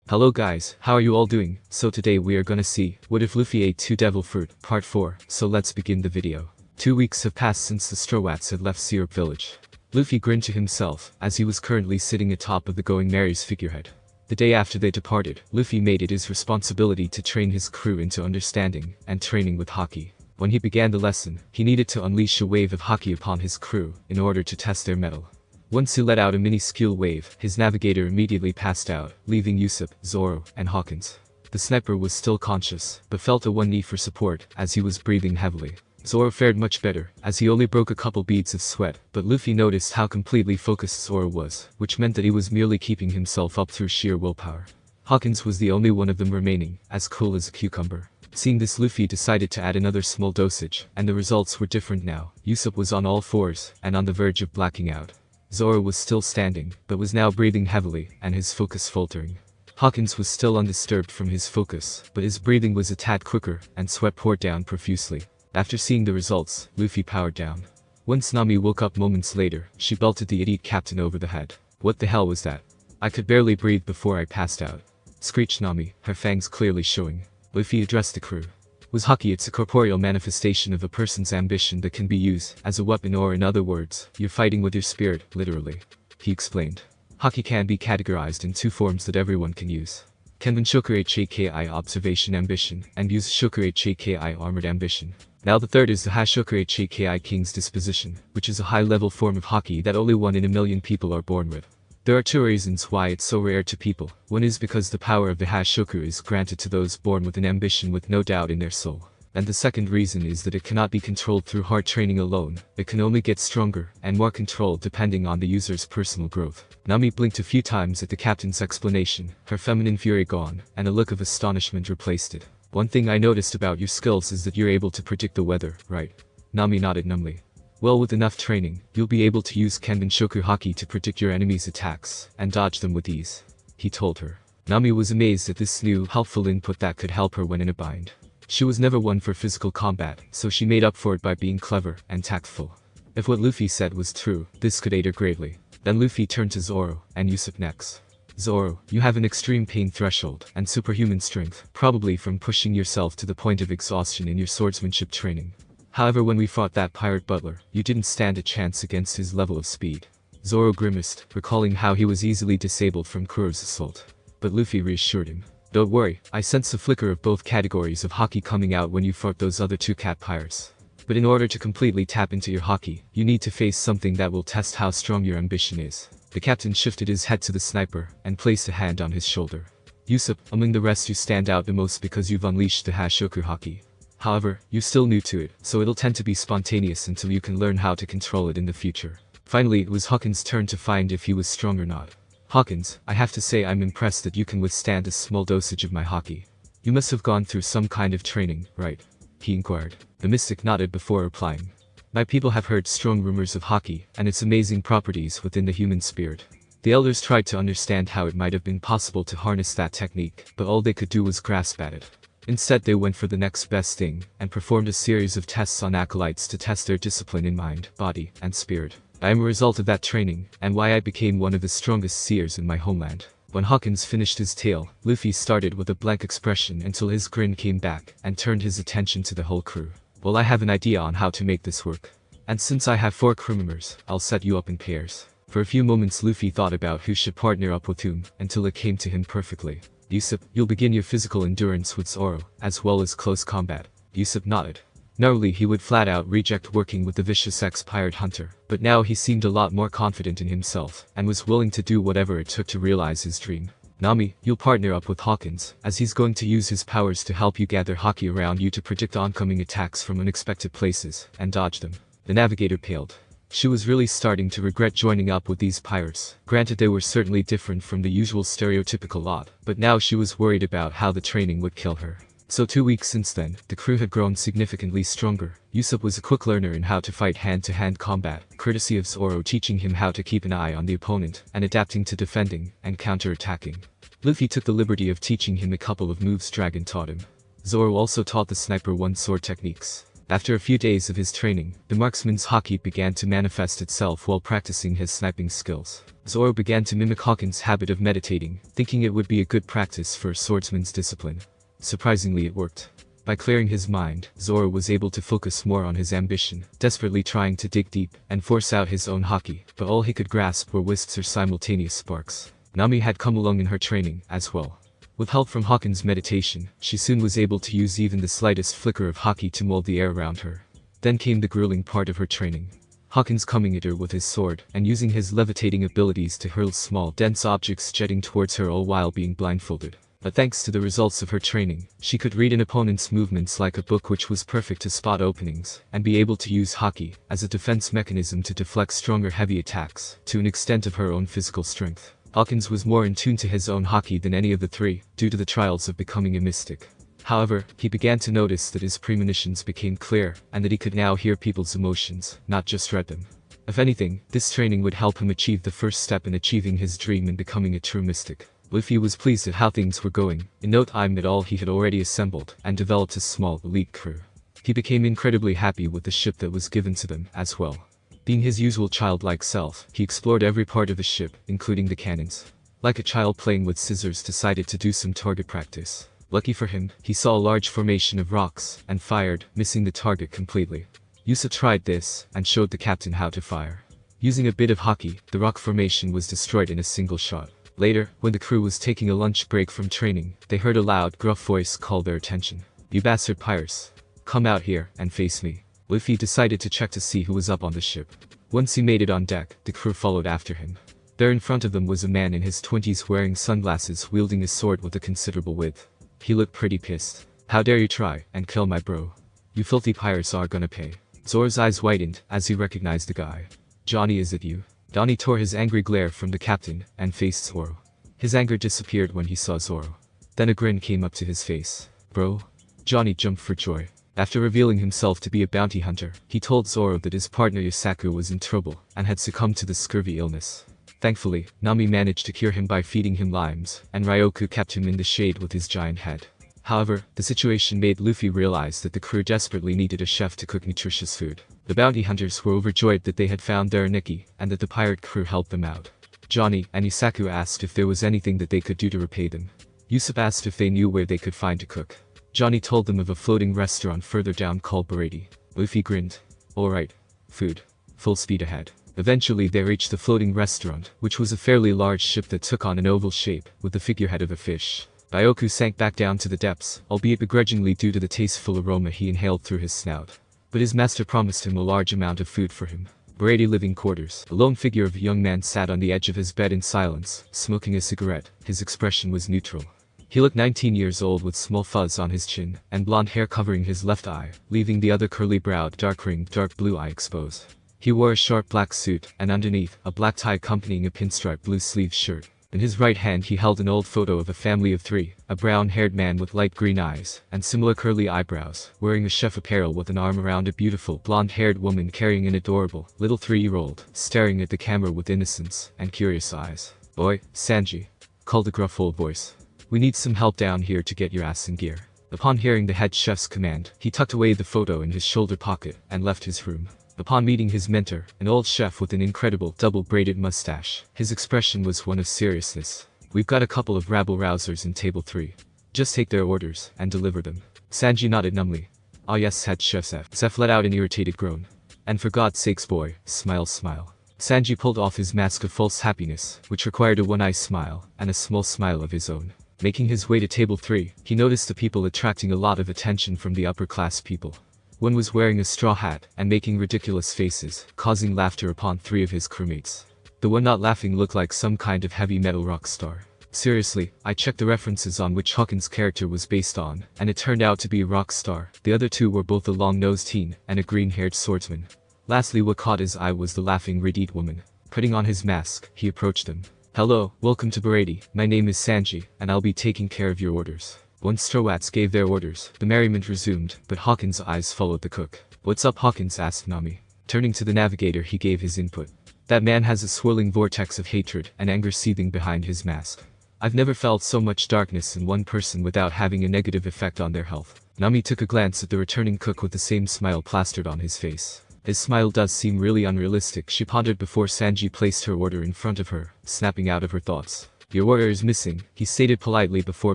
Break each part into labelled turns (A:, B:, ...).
A: Hello guys, how are you all doing? So today we are gonna see, what if Luffy ate 2 devil fruit, part 4, so let's begin the video. 2 weeks have passed since the Straw Hats had left Syrup Village. Luffy grinned to himself, as he was currently sitting atop of the Going Merry's figurehead. The day after they departed, Luffy made it his responsibility to train his crew into understanding and training with Haki. When he began the lesson, he needed to unleash a wave of Haki upon his crew, in order to test their mettle. Once he let out a mini-skill wave, his navigator immediately passed out, leaving Usopp, Zoro, and Hawkins. The sniper was still conscious, but felt a one knee for support, as he was breathing heavily. Zoro fared much better, as he only broke a couple beads of sweat, but Luffy noticed how completely focused Zoro was, which meant that he was merely keeping himself up through sheer willpower. Hawkins was the only one of them remaining, as cool as a cucumber. Seeing this, Luffy decided to add another small dosage, and the results were different now. Usopp was on all fours, and on the verge of blacking out. Zoro was still standing, but was now breathing heavily, and his focus faltering. Hawkins was still undisturbed from his focus, but his breathing was a tad quicker, and sweat poured down profusely. After seeing the results, Luffy powered down. Once Nami woke up moments later, she belted the idiot captain over the head. "What the hell was that? I could barely breathe before I passed out," screeched Nami, her fangs clearly showing. Luffy addressed the crew. Was Haki? It's a corporeal manifestation of a person's ambition that can be used as a weapon, or in other words, you're fighting with your spirit, literally. He explained. Haki can be categorized in 2 forms that everyone can use. Kenban Shoku Haki Observation Ambition, and Use Shoku Haki Armored Ambition. Now the third is the Hashoku Haki King's Disposition, which is a high-level form of Haki that only 1 in a million people are born with. There are 2 reasons why it's so rare to people. One is because the power of the Hashoku is granted to those born with an ambition with no doubt in their soul. And the second reason is that it cannot be controlled through hard training alone. It can only get stronger and more controlled depending on the user's personal growth. Nami blinked a few times at the captain's explanation, her feminine fury gone, and a look of astonishment replaced it. "One thing I noticed about your skills is that you're able to predict the weather, right?" Nami nodded numbly. "Well, with enough training, you'll be able to use Kenban Shoku Haki to predict your enemy's attacks, and dodge them with ease," he told her. Nami was amazed at this new, helpful input that could help her when in a bind. She was never one for physical combat, so she made up for it by being clever and tactful. If what Luffy said was true, this could aid her greatly. Then Luffy turned to Zoro, and Usopp next. "Zoro, you have an extreme pain threshold, and superhuman strength, probably from pushing yourself to the point of exhaustion in your swordsmanship training. However, when we fought that pirate butler, you didn't stand a chance against his level of speed." Zoro grimaced, recalling how he was easily disabled from Kuro's assault. But Luffy reassured him. "Don't worry, I sense a flicker of both categories of Haki coming out when you fought those other 2 cat pirates. But in order to completely tap into your Haki, you need to face something that will test how strong your ambition is." The captain shifted his head to the sniper, and placed a hand on his shoulder. "Usopp, among the rest you stand out the most because you've unleashed the Hashoku Haki. However, you're still new to it, so it'll tend to be spontaneous until you can learn how to control it in the future." Finally, it was Hawkins' turn to find if he was strong or not. "Hawkins, I have to say I'm impressed that you can withstand a small dosage of my Haki. You must have gone through some kind of training, right?" he inquired. The mystic nodded before replying. "My people have heard strong rumors of Haki, and its amazing properties within the human spirit. The elders tried to understand how it might have been possible to harness that technique, but all they could do was grasp at it. Instead, they went for the next best thing, and performed a series of tests on acolytes to test their discipline in mind, body, and spirit. I am a result of that training, and why I became one of the strongest seers in my homeland." When Hawkins finished his tale, Luffy started with a blank expression until his grin came back, and turned his attention to the whole crew. "Well, I have an idea on how to make this work. And since I have 4 crew members, I'll set you up in pairs." For a few moments Luffy thought about who should partner up with whom, until it came to him perfectly. "Usopp, you'll begin your physical endurance with Zoro, as well as close combat." Usopp nodded. Normally he would flat out reject working with the vicious ex-pirate hunter, but now he seemed a lot more confident in himself, and was willing to do whatever it took to realize his dream. "Nami, you'll partner up with Hawkins, as he's going to use his powers to help you gather Haki around you to predict oncoming attacks from unexpected places, and dodge them." The navigator paled. She was really starting to regret joining up with these pirates. Granted, they were certainly different from the usual stereotypical lot, but now she was worried about how the training would kill her. So 2 weeks since then, the crew had grown significantly stronger. Usopp was a quick learner in how to fight hand-to-hand combat, courtesy of Zoro teaching him how to keep an eye on the opponent, and adapting to defending and counter-attacking. Luffy took the liberty of teaching him a couple of moves Dragon taught him. Zoro also taught the sniper one-sword techniques. After a few days of his training, the marksman's haki began to manifest itself while practicing his sniping skills. Zoro began to mimic Hawkins' habit of meditating, thinking it would be a good practice for a swordsman's discipline. Surprisingly, it worked. By clearing his mind, Zoro was able to focus more on his ambition, desperately trying to dig deep and force out his own haki, but all he could grasp were wisps or simultaneous sparks. Nami had come along in her training, as well. With help from Hawkins' meditation, she soon was able to use even the slightest flicker of haki to mold the air around her. Then came the grueling part of her training. Hawkins coming at her with his sword, and using his levitating abilities to hurl small, dense objects jetting towards her all while being blindfolded. But thanks to the results of her training, she could read an opponent's movements like a book, which was perfect to spot openings, and be able to use haki as a defense mechanism to deflect stronger heavy attacks, to an extent of her own physical strength. Hawkins was more in tune to his own haki than any of the three, due to the trials of becoming a mystic. However, he began to notice that his premonitions became clear, and that he could now hear people's emotions, not just read them. If anything, this training would help him achieve the first step in achieving his dream and becoming a true mystic. Luffy was pleased at how things were going. In no time at all, he had already assembled and developed a small, elite crew. He became incredibly happy with the ship that was given to them, as well. Being his usual childlike self, he explored every part of the ship, including the cannons. Like a child playing with scissors, decided to do some target practice. Lucky for him, he saw a large formation of rocks, and fired, missing the target completely. Yusa tried this, and showed the captain how to fire. Using a bit of haki, the rock formation was destroyed in a single shot. Later, when the crew was taking a lunch break from training, they heard a loud, gruff voice call their attention. "You bastard pirates! Come out here, and face me." Luffy decided to check to see who was up on the ship. Once he made it on deck, the crew followed after him. There in front of them was a man in his 20s wearing sunglasses, wielding a sword with a considerable width. He looked pretty pissed. "How dare you try and kill my bro? You filthy pirates are gonna pay." Zoro's eyes widened as he recognized the guy. "Johnny, is it you?" Donnie tore his angry glare from the captain and faced Zoro. His anger disappeared when he saw Zoro. Then a grin came up to his face. "Bro?" Johnny jumped for joy. After revealing himself to be a bounty hunter, he told Zoro that his partner Yusaku was in trouble and had succumbed to the scurvy illness. Thankfully, Nami managed to cure him by feeding him limes, and Ryoku kept him in the shade with his giant head. However, the situation made Luffy realize that the crew desperately needed a chef to cook nutritious food. The bounty hunters were overjoyed that they had found their Nikki, and that the pirate crew helped them out. Johnny and Yusaku asked if there was anything that they could do to repay them. Usopp asked if they knew where they could find a cook. Johnny told them of a floating restaurant further down called Barati. Luffy grinned. "Alright. Food. Full speed ahead." Eventually they reached the floating restaurant, which was a fairly large ship that took on an oval shape, with the figurehead of a fish. Ryoku sank back down to the depths, albeit begrudgingly due to the tasteful aroma he inhaled through his snout. But his master promised him a large amount of food for him. Barati living quarters. A lone figure of a young man sat on the edge of his bed in silence, smoking a cigarette. His expression was neutral. He looked 19 years old with small fuzz on his chin, and blonde hair covering his left eye, leaving the other curly-browed, dark-ringed, dark blue eye exposed. He wore a sharp black suit, and underneath, a black tie accompanying a pinstripe blue-sleeved shirt. In his right hand he held an old photo of a family of three, a brown-haired man with light green eyes, and similar curly eyebrows, wearing a chef apparel with an arm around a beautiful, blonde-haired woman carrying an adorable, little 3-year-old, staring at the camera with innocence and curious eyes. "Oi, Sanji," called a gruff old voice. "We need some help down here to get your ass in gear." Upon hearing the head chef's command, he tucked away the photo in his shoulder pocket and left his room. Upon meeting his mentor, an old chef with an incredible double-braided mustache, his expression was one of seriousness. "We've got a couple of rabble-rousers in table 3. Just take their orders and deliver them." Sanji nodded numbly. "Ah yes, head chef Zeph." Zeph let out an irritated groan. "And for God's sakes boy, smile smile." Sanji pulled off his mask of false happiness, which required a one-eye smile, and a small smile of his own. Making his way to table 3, he noticed the people attracting a lot of attention from the upper-class people. One was wearing a straw hat and making ridiculous faces, causing laughter upon 3 of his crewmates. The one not laughing looked like some kind of heavy metal rock star. Seriously, I checked the references on which Hawkins' character was based on, and it turned out to be a rock star. The other 2 were both a long-nosed teen and a green-haired swordsman. Lastly, what caught his eye was the laughing red-eyed woman. Putting on his mask, he approached them. "Hello, welcome to Barati. My name is Sanji, and I'll be taking care of your orders." Once Straw Hats gave their orders, the merriment resumed, but Hawkins' eyes followed the cook. "What's up, Hawkins?" asked Nami. Turning to the navigator, he gave his input. "That man has a swirling vortex of hatred and anger seething behind his mask. I've never felt so much darkness in one person without having a negative effect on their health. Nami took a glance at the returning cook with the same smile plastered on his face. His smile does seem really unrealistic, she pondered before Sanji placed her order in front of her, snapping out of her thoughts. Your order is missing, he stated politely before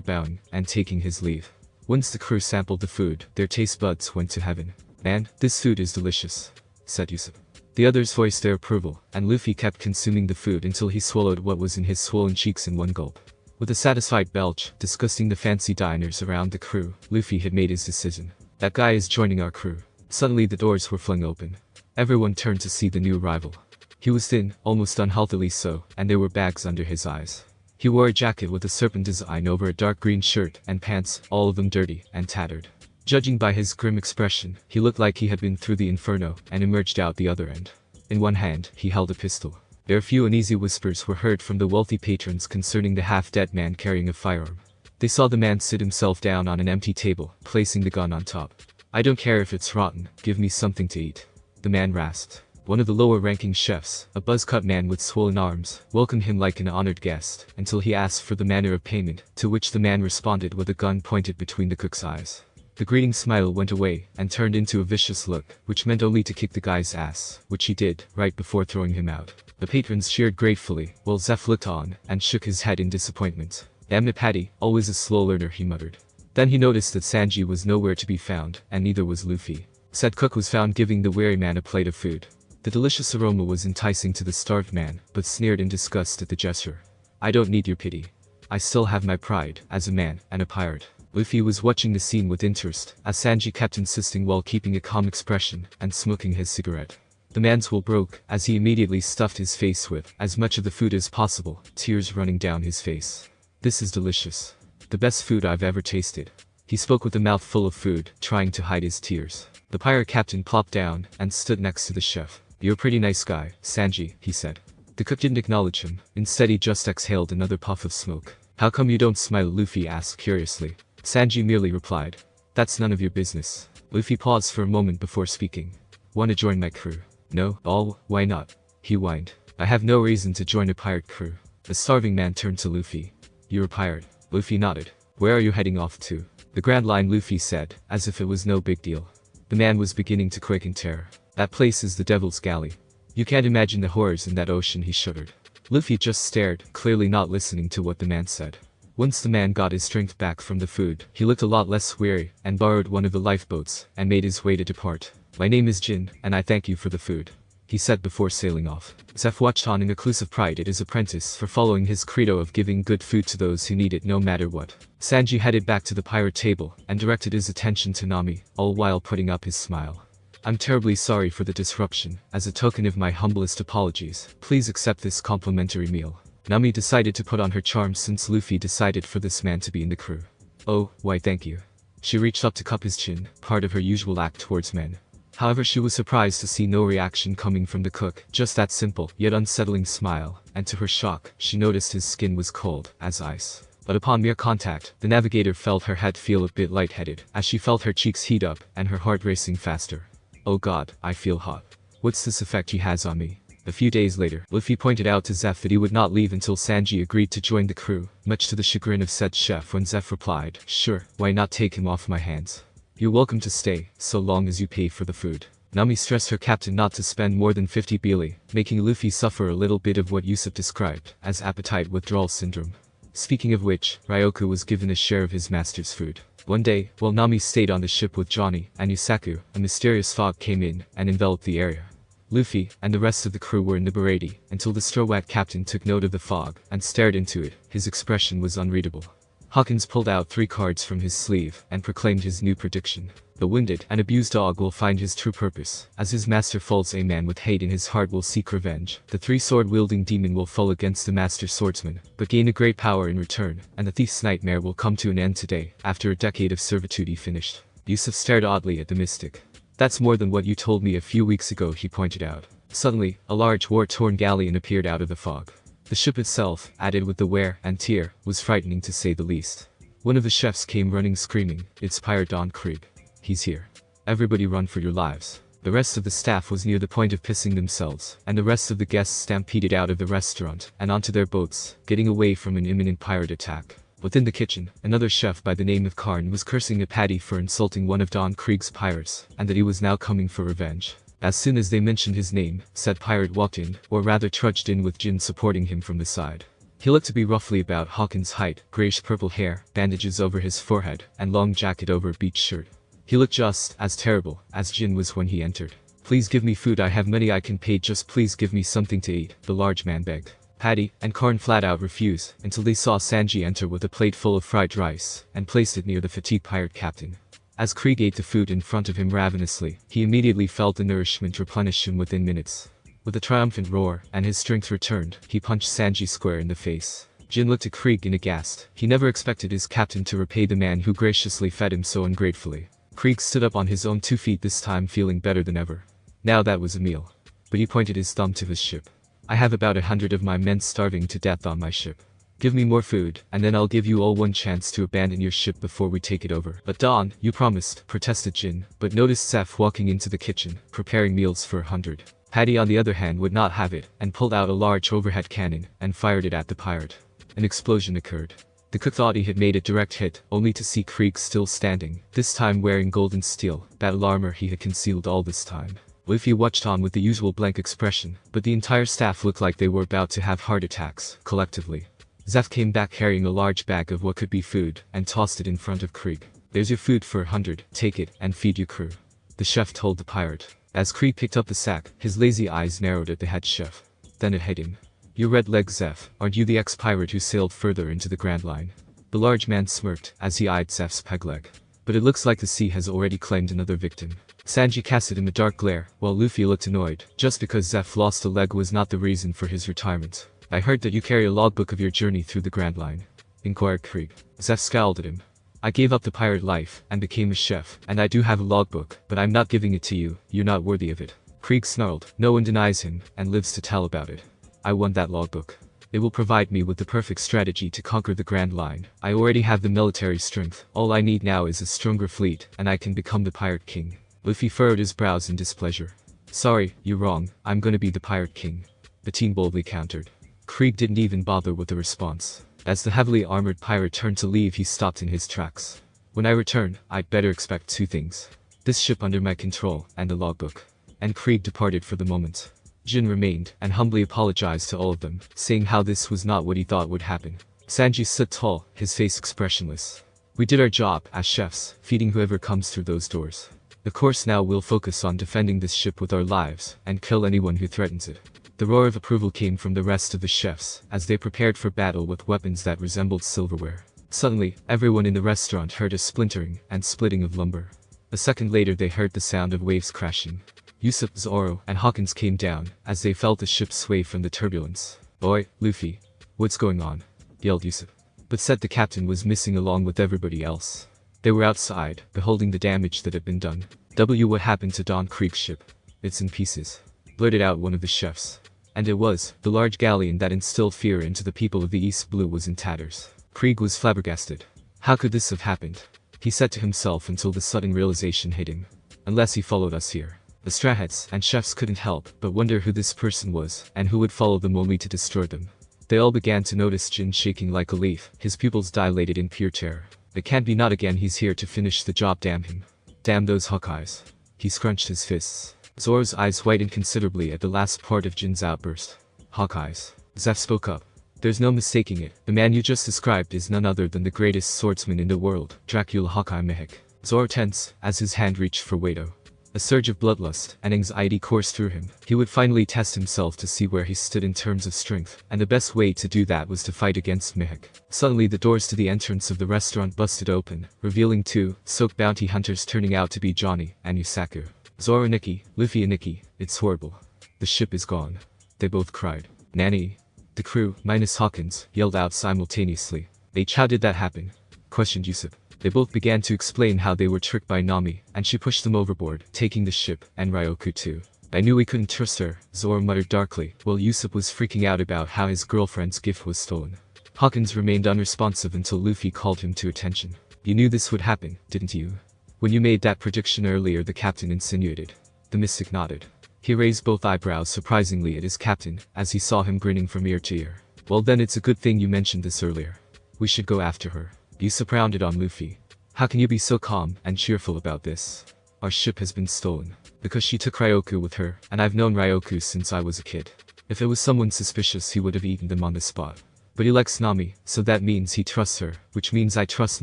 A: bowing and taking his leave. Once the crew sampled the food, their taste buds went to heaven. Man, this food is delicious, said Yusuf. The others voiced their approval, and Luffy kept consuming the food until he swallowed what was in his swollen cheeks in one gulp. With a satisfied belch, disgusting the fancy diners around the crew, Luffy had made his decision. That guy is joining our crew. Suddenly the doors were flung open. Everyone turned to see the new arrival. He was thin, almost unhealthily so, and there were bags under his eyes. He wore a jacket with a serpent design over a dark green shirt and pants, all of them dirty and tattered. Judging by his grim expression, he looked like he had been through the inferno and emerged out the other end. In one hand, he held a pistol. There a few uneasy whispers were heard from the wealthy patrons concerning the half-dead man carrying a firearm. They saw the man sit himself down on an empty table, placing the gun on top. I don't care if it's rotten, give me something to eat, the man rasped. One of the lower-ranking chefs, a buzz-cut man with swollen arms, welcomed him like an honored guest, until he asked for the manner of payment, to which the man responded with a gun pointed between the cook's eyes. The greeting smile went away, and turned into a vicious look, which meant only to kick the guy's ass, which he did, right before throwing him out. The patrons cheered gratefully, while Zeph looked on, and shook his head in disappointment. Damn it Patty, always a slow learner, he muttered. Then he noticed that Sanji was nowhere to be found, and neither was Luffy. Said cook was found giving the weary man a plate of food. The delicious aroma was enticing to the starved man, but sneered in disgust at the gesture. I don't need your pity. I still have my pride, as a man, and a pirate. Luffy was watching the scene with interest, as Sanji kept insisting while keeping a calm expression, and smoking his cigarette. The man's will broke, as he immediately stuffed his face with as much of the food as possible, tears running down his face. This is delicious. The best food I've ever tasted. He spoke with a mouth full of food, trying to hide his tears. The pirate captain plopped down, and stood next to the chef. You're a pretty nice guy, Sanji, he said. The cook didn't acknowledge him, instead he just exhaled another puff of smoke. How come you don't smile? Luffy asked curiously. Sanji merely replied. That's none of your business. Luffy paused for a moment before speaking. Wanna join my crew? No? All? Why not? He whined. I have no reason to join a pirate crew. The starving man turned to Luffy. You're a pirate. Luffy nodded. Where are you heading off to? The Grand Line, Luffy said, as if it was no big deal. The man was beginning to quake in terror. That place is the Devil's Galley. You can't imagine the horrors in that ocean, he shuddered. Luffy just stared, clearly not listening to what the man said. Once the man got his strength back from the food, he looked a lot less weary, and borrowed one of the lifeboats, and made his way to depart. My name is Jin, and I thank you for the food, he said before sailing off. Zeph watched on in inclusive pride at his apprentice for following his credo of giving good food to those who need it no matter what. Sanji headed back to the pirate table, and directed his attention to Nami, all while putting up his smile. I'm terribly sorry for the disruption. As a token of my humblest apologies, please accept this complimentary meal. Nami decided to put on her charm since Luffy decided for this man to be in the crew. Oh, why thank you. She reached up to cup his chin, part of her usual act towards men. However, she was surprised to see no reaction coming from the cook, just that simple, yet unsettling smile, and to her shock, she noticed his skin was cold as ice. But upon mere contact, the navigator felt her head feel a bit lightheaded, as she felt her cheeks heat up, and her heart racing faster. Oh god, I feel hot. What's this effect he has on me? A few days later, Luffy pointed out to Zeph that he would not leave until Sanji agreed to join the crew, much to the chagrin of said chef when Zeph replied, sure, why not take him off my hands? You're welcome to stay, so long as you pay for the food. Nami stressed her captain not to spend more than 50 bili, making Luffy suffer a little bit of what Yusuf described as appetite withdrawal syndrome. Speaking of which, Ryoku was given a share of his master's food. One day, while Nami stayed on the ship with Johnny and Yusaku, a mysterious fog came in and enveloped the area. Luffy and the rest of the crew were in the Barady, until the Straw Hat captain took note of the fog and stared into it. His expression was unreadable. Hawkins pulled out 3 cards from his sleeve and proclaimed his new prediction. The wounded and abused dog will find his true purpose. As his master falls, a man with hate in his heart will seek revenge. The 3-sword-wielding demon will fall against the master swordsman, but gain a great power in return, and the thief's nightmare will come to an end today, after a decade of servitude he finished. Yusuf stared oddly at the mystic. That's more than what you told me a few weeks ago, he pointed out. Suddenly, a large war-torn galleon appeared out of the fog. The ship itself, added with the wear and tear, was frightening to say the least. One of the chefs came running screaming, it's Pirate Don Krieg. He's here. Everybody run for your lives. The rest of the staff was near the point of pissing themselves, and the rest of the guests stampeded out of the restaurant and onto their boats, getting away from an imminent pirate attack. Within the kitchen, another chef by the name of Karn was cursing at Patty for insulting one of Don Krieg's pirates, and that he was now coming for revenge. As soon as they mentioned his name, said pirate walked in, or rather trudged in with Jin supporting him from the side. He looked to be roughly about Hawkins' height, grayish-purple hair, bandages over his forehead, and long jacket over a beach shirt. He looked just as terrible as Jin was when he entered. "Please give me food, I have money I can pay, just please give me something to eat," the large man begged. Patty and Karn flat out refused, until they saw Sanji enter with a plate full of fried rice, and placed it near the fatigued pirate captain. As Krieg ate the food in front of him ravenously, he immediately felt the nourishment replenish him within minutes. With a triumphant roar, and his strength returned, he punched Sanji square in the face. Jin looked at Krieg in aghast. He never expected his captain to repay the man who graciously fed him so ungratefully. Krieg stood up on his own 2 feet, this time feeling better than ever. Now that was a meal. But he pointed his thumb to his ship. "I have about 100 of my men starving to death on my ship. Give me more food, and then I'll give you all one chance to abandon your ship before we take it over." "But Don, you promised," protested Jin, but noticed Zeph walking into the kitchen, preparing meals for 100. Patty on the other hand would not have it, and pulled out a large overhead cannon, and fired it at the pirate. An explosion occurred. The cook thought he had made a direct hit, only to see Krieg still standing, this time wearing golden steel, battle armor he had concealed all this time. Luffy watched on with the usual blank expression, but the entire staff looked like they were about to have heart attacks, collectively. Zeph came back carrying a large bag of what could be food, and tossed it in front of Krieg. "There's your food for 100, take it, and feed your crew," the chef told the pirate. As Krieg picked up the sack, his lazy eyes narrowed at the head chef. Then it hit him. "Your red leg, Zeph, aren't you the ex-pirate who sailed further into the Grand Line?" The large man smirked, as he eyed Zeph's peg leg. "But it looks like the sea has already claimed another victim." Sanji casted him a dark glare, while Luffy looked annoyed. Just because Zeph lost a leg was not the reason for his retirement. "I heard that you carry a logbook of your journey through the Grand Line," inquired Krieg. Zeph scowled at him. "I gave up the pirate life, and became a chef, and I do have a logbook, but I'm not giving it to you, you're not worthy of it." Krieg snarled. "No one denies him, and lives to tell about it. I want that logbook. It will provide me with the perfect strategy to conquer the Grand Line. I already have the military strength, all I need now is a stronger fleet, and I can become the pirate king." Luffy furrowed his brows in displeasure. "Sorry, you're wrong, I'm gonna be the pirate king," the teen boldly countered. Krieg didn't even bother with a response. As the heavily armored pirate turned to leave, he stopped in his tracks. "When I return, I'd better expect 2 things. This ship under my control, and the logbook." And Krieg departed for the moment. Jin remained, and humbly apologized to all of them, saying how this was not what he thought would happen. Sanji stood tall, his face expressionless. "We did our job, as chefs, feeding whoever comes through those doors. Of course now we'll focus on defending this ship with our lives, and kill anyone who threatens it." The roar of approval came from the rest of the chefs, as they prepared for battle with weapons that resembled silverware. Suddenly, everyone in the restaurant heard a splintering and splitting of lumber. A second later they heard the sound of waves crashing. Usopp, Zoro, and Hawkins came down, as they felt the ship sway from the turbulence. "Boy, Luffy. What's going on?" yelled Usopp. But said the captain was missing along with everybody else. They were outside, beholding the damage that had been done. What happened to Don Krieg's ship?" "It's in pieces," blurted out one of the chefs. And it was, the large galleon that instilled fear into the people of the East Blue was in tatters. Krieg was flabbergasted. How could this have happened? He said to himself until the sudden realization hit him. Unless he followed us here. The Straw Hats and chefs couldn't help but wonder who this person was, and who would follow them only to destroy them. They all began to notice Jin shaking like a leaf, his pupils dilated in pure terror. "It can't be, not again, he's here to finish the job, damn him. Damn those Hawkeyes." He scrunched his fists. Zoro's eyes whitened considerably at the last part of Jin's outburst. "Hawkeyes." Zeph spoke up. "There's no mistaking it, the man you just described is none other than the greatest swordsman in the world, Dracula Hawkeye Mihawk." Zoro tensed, as his hand reached for Wado. A surge of bloodlust and anxiety coursed through him. He would finally test himself to see where he stood in terms of strength, and the best way to do that was to fight against Mihawk. Suddenly the doors to the entrance of the restaurant busted open, revealing 2 soaked bounty hunters, turning out to be Johnny and Yusaku. "Zoro and Nikki, Luffy and Nikki, it's horrible. The ship is gone," they both cried. "Nanny?" The crew, minus Hawkins, yelled out simultaneously. "H, how did that happen?" questioned Usopp. They both began to explain how they were tricked by Nami, and she pushed them overboard, taking the ship, and Ryoku too. "I knew we couldn't trust her," Zoro muttered darkly, while Usopp was freaking out about how his girlfriend's gift was stolen. Hawkins remained unresponsive until Luffy called him to attention. "You knew this would happen, didn't you? When you made that prediction earlier," the captain insinuated. The mystic nodded. He raised both eyebrows surprisingly at his captain, as he saw him grinning from ear to ear. "Well then, it's a good thing you mentioned this earlier. We should go after her. Usopp rounded on Luffy. How can you be so calm and cheerful about this? Our ship has been stolen. Because she took Ryoku with her, and I've known Ryoku since I was a kid. If it was someone suspicious he would have eaten them on the spot. But he likes Nami, so that means he trusts her, which means I trust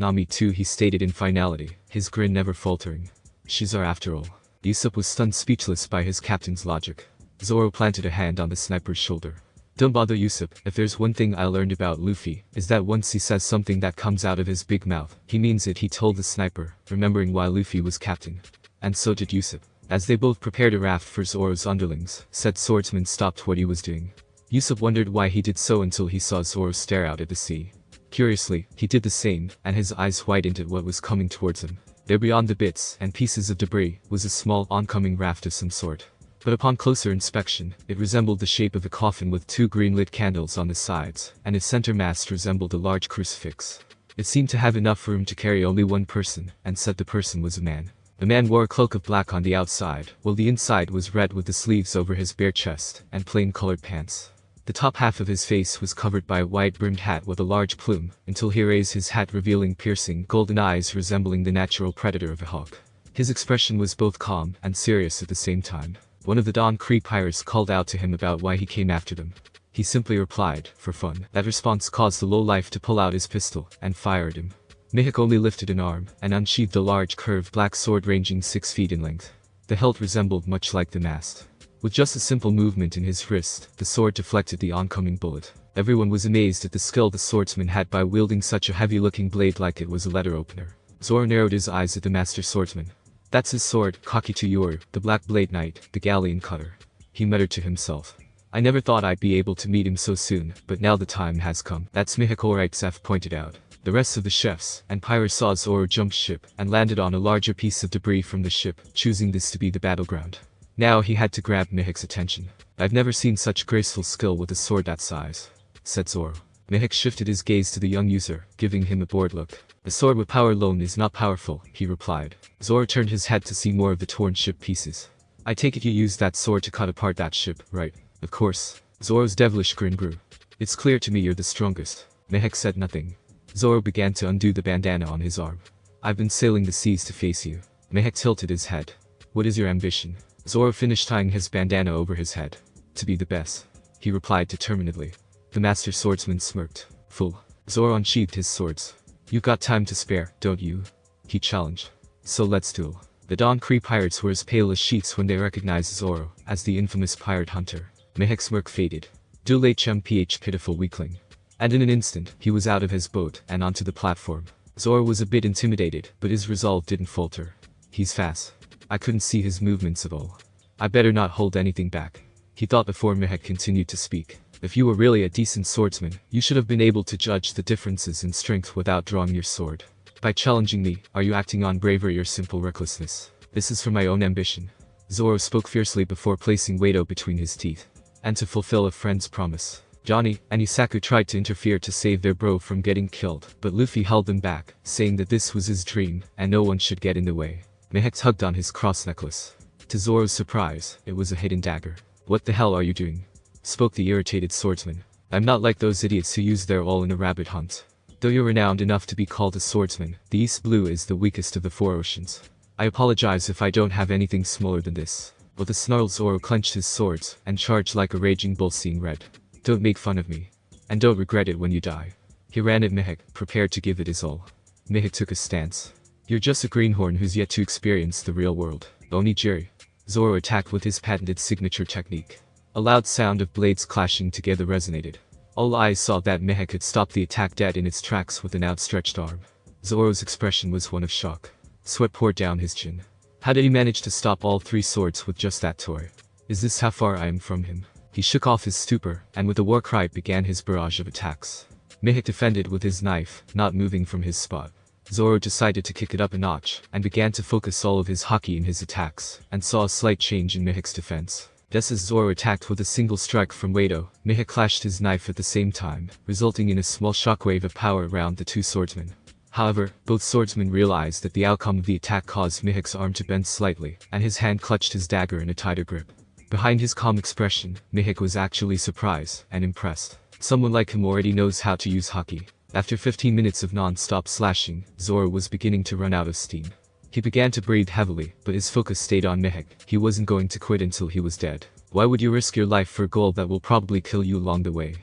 A: Nami too, he stated in finality, his grin never faltering. She's our after all. Usopp was stunned speechless by his captain's logic. Zoro planted a hand on the sniper's shoulder. Don't bother Usopp, if there's one thing I learned about Luffy, is that once he says something that comes out of his big mouth, he means it, he told the sniper, remembering why Luffy was captain. And so did Usopp. As they both prepared a raft for Zoro's underlings, said swordsman stopped what he was doing. Usopp wondered why he did so until he saw Zoro stare out at the sea. Curiously, he did the same, and his eyes widened at what was coming towards him. There beyond the bits and pieces of debris was a small oncoming raft of some sort. But upon closer inspection, it resembled the shape of a coffin with two green-lit candles on the sides, and its center mast resembled a large crucifix. It seemed to have enough room to carry only one person, and said the person was a man. The man wore a cloak of black on the outside, while the inside was red with the sleeves over his bare chest, and plain-colored pants. The top half of his face was covered by a wide-brimmed hat with a large plume, until he raised his hat revealing piercing golden eyes resembling the natural predator of a hawk. His expression was both calm and serious at the same time. One of the Don Kree pirates called out to him about why he came after them. He simply replied, for fun. That response caused the lowlife to pull out his pistol and fire at him. Mihawk only lifted an arm and unsheathed a large curved black sword ranging 6 feet in length. The hilt resembled much like the mast. With just a simple movement in his wrist, the sword deflected the oncoming bullet. Everyone was amazed at the skill the swordsman had by wielding such a heavy-looking blade like it was a letter opener. Zoro narrowed his eyes at the master swordsman. That's his sword, Kakitu Yoru, the Black Blade Knight, the Galleon Cutter. He muttered to himself. I never thought I'd be able to meet him so soon, but now the time has come. That's Mihawk, alright, Zeph pointed out. The rest of the chefs and pirates saw Zoro jump ship and landed on a larger piece of debris from the ship, choosing this to be the battleground. Now he had to grab Mihawk's attention. I've never seen such graceful skill with a sword that size, said Zoro. Mihawk shifted his gaze to the young user, giving him a bored look. A sword with power alone is not powerful, he replied. Zoro turned his head to see more of the torn ship pieces. I take it you used that sword to cut apart that ship, right? Of course. Zoro's devilish grin grew. It's clear to me you're the strongest. Mihawk said nothing. Zoro began to undo the bandana on his arm. I've been sailing the seas to face you. Mihawk tilted his head. What is your ambition? Zoro finished tying his bandana over his head. To be the best, he replied determinedly. The master swordsman smirked. Fool. Zoro unsheathed his swords. You've got time to spare, don't you? He challenged. So let's duel. The Don Kree pirates were as pale as sheets when they recognized Zoro as the infamous pirate hunter. Mihawk's smirk faded. Duel HMPH, pitiful weakling. And in an instant, he was out of his boat and onto the platform. Zoro was a bit intimidated, but his resolve didn't falter. He's fast. I couldn't see his movements at all. I better not hold anything back. He thought before Mihawk continued to speak. If you were really a decent swordsman, you should have been able to judge the differences in strength without drawing your sword. By challenging me, are you acting on bravery or simple recklessness? This is for my own ambition. Zoro spoke fiercely before placing Wado between his teeth. And to fulfill a friend's promise. Johnny and Isaku tried to interfere to save their bro from getting killed, but Luffy held them back, saying that this was his dream, and no one should get in the way. Mihawk tugged on his cross necklace. To Zoro's surprise, it was a hidden dagger. What the hell are you doing? Spoke the irritated swordsman. I'm not like those idiots who use their all in a rabbit hunt. Though you're renowned enough to be called a swordsman, the East Blue is the weakest of the 4 oceans. I apologize if I don't have anything smaller than this. With a snarl, Zoro clenched his swords and charged like a raging bull seeing red. Don't make fun of me. And don't regret it when you die. He ran at Mihawk, prepared to give it his all. Mihawk took a stance. You're just a greenhorn who's yet to experience the real world. Onigiri. Zoro attacked with his patented signature technique. A loud sound of blades clashing together resonated. All eyes saw that Mihawk had stopped the attack dead in its tracks with an outstretched arm. Zoro's expression was one of shock. Sweat poured down his chin. How did he manage to stop all 3 swords with just that toy? Is this how far I am from him? He shook off his stupor, and with a war cry began his barrage of attacks. Mihawk defended with his knife, not moving from his spot. Zoro decided to kick it up a notch, and began to focus all of his haki in his attacks, and saw a slight change in Mihawk's defense. Just as Zoro attacked with a single strike from Wado, Mihawk clashed his knife at the same time, resulting in a small shockwave of power around the 2 swordsmen. However, both swordsmen realized that the outcome of the attack caused Mihawk's arm to bend slightly, and his hand clutched his dagger in a tighter grip. Behind his calm expression, Mihawk was actually surprised and impressed. Someone like him already knows how to use haki. After 15 minutes of non-stop slashing, Zoro was beginning to run out of steam. He began to breathe heavily, but his focus stayed on Mihawk. He wasn't going to quit until he was dead. Why would you risk your life for a goal that will probably kill you along the way?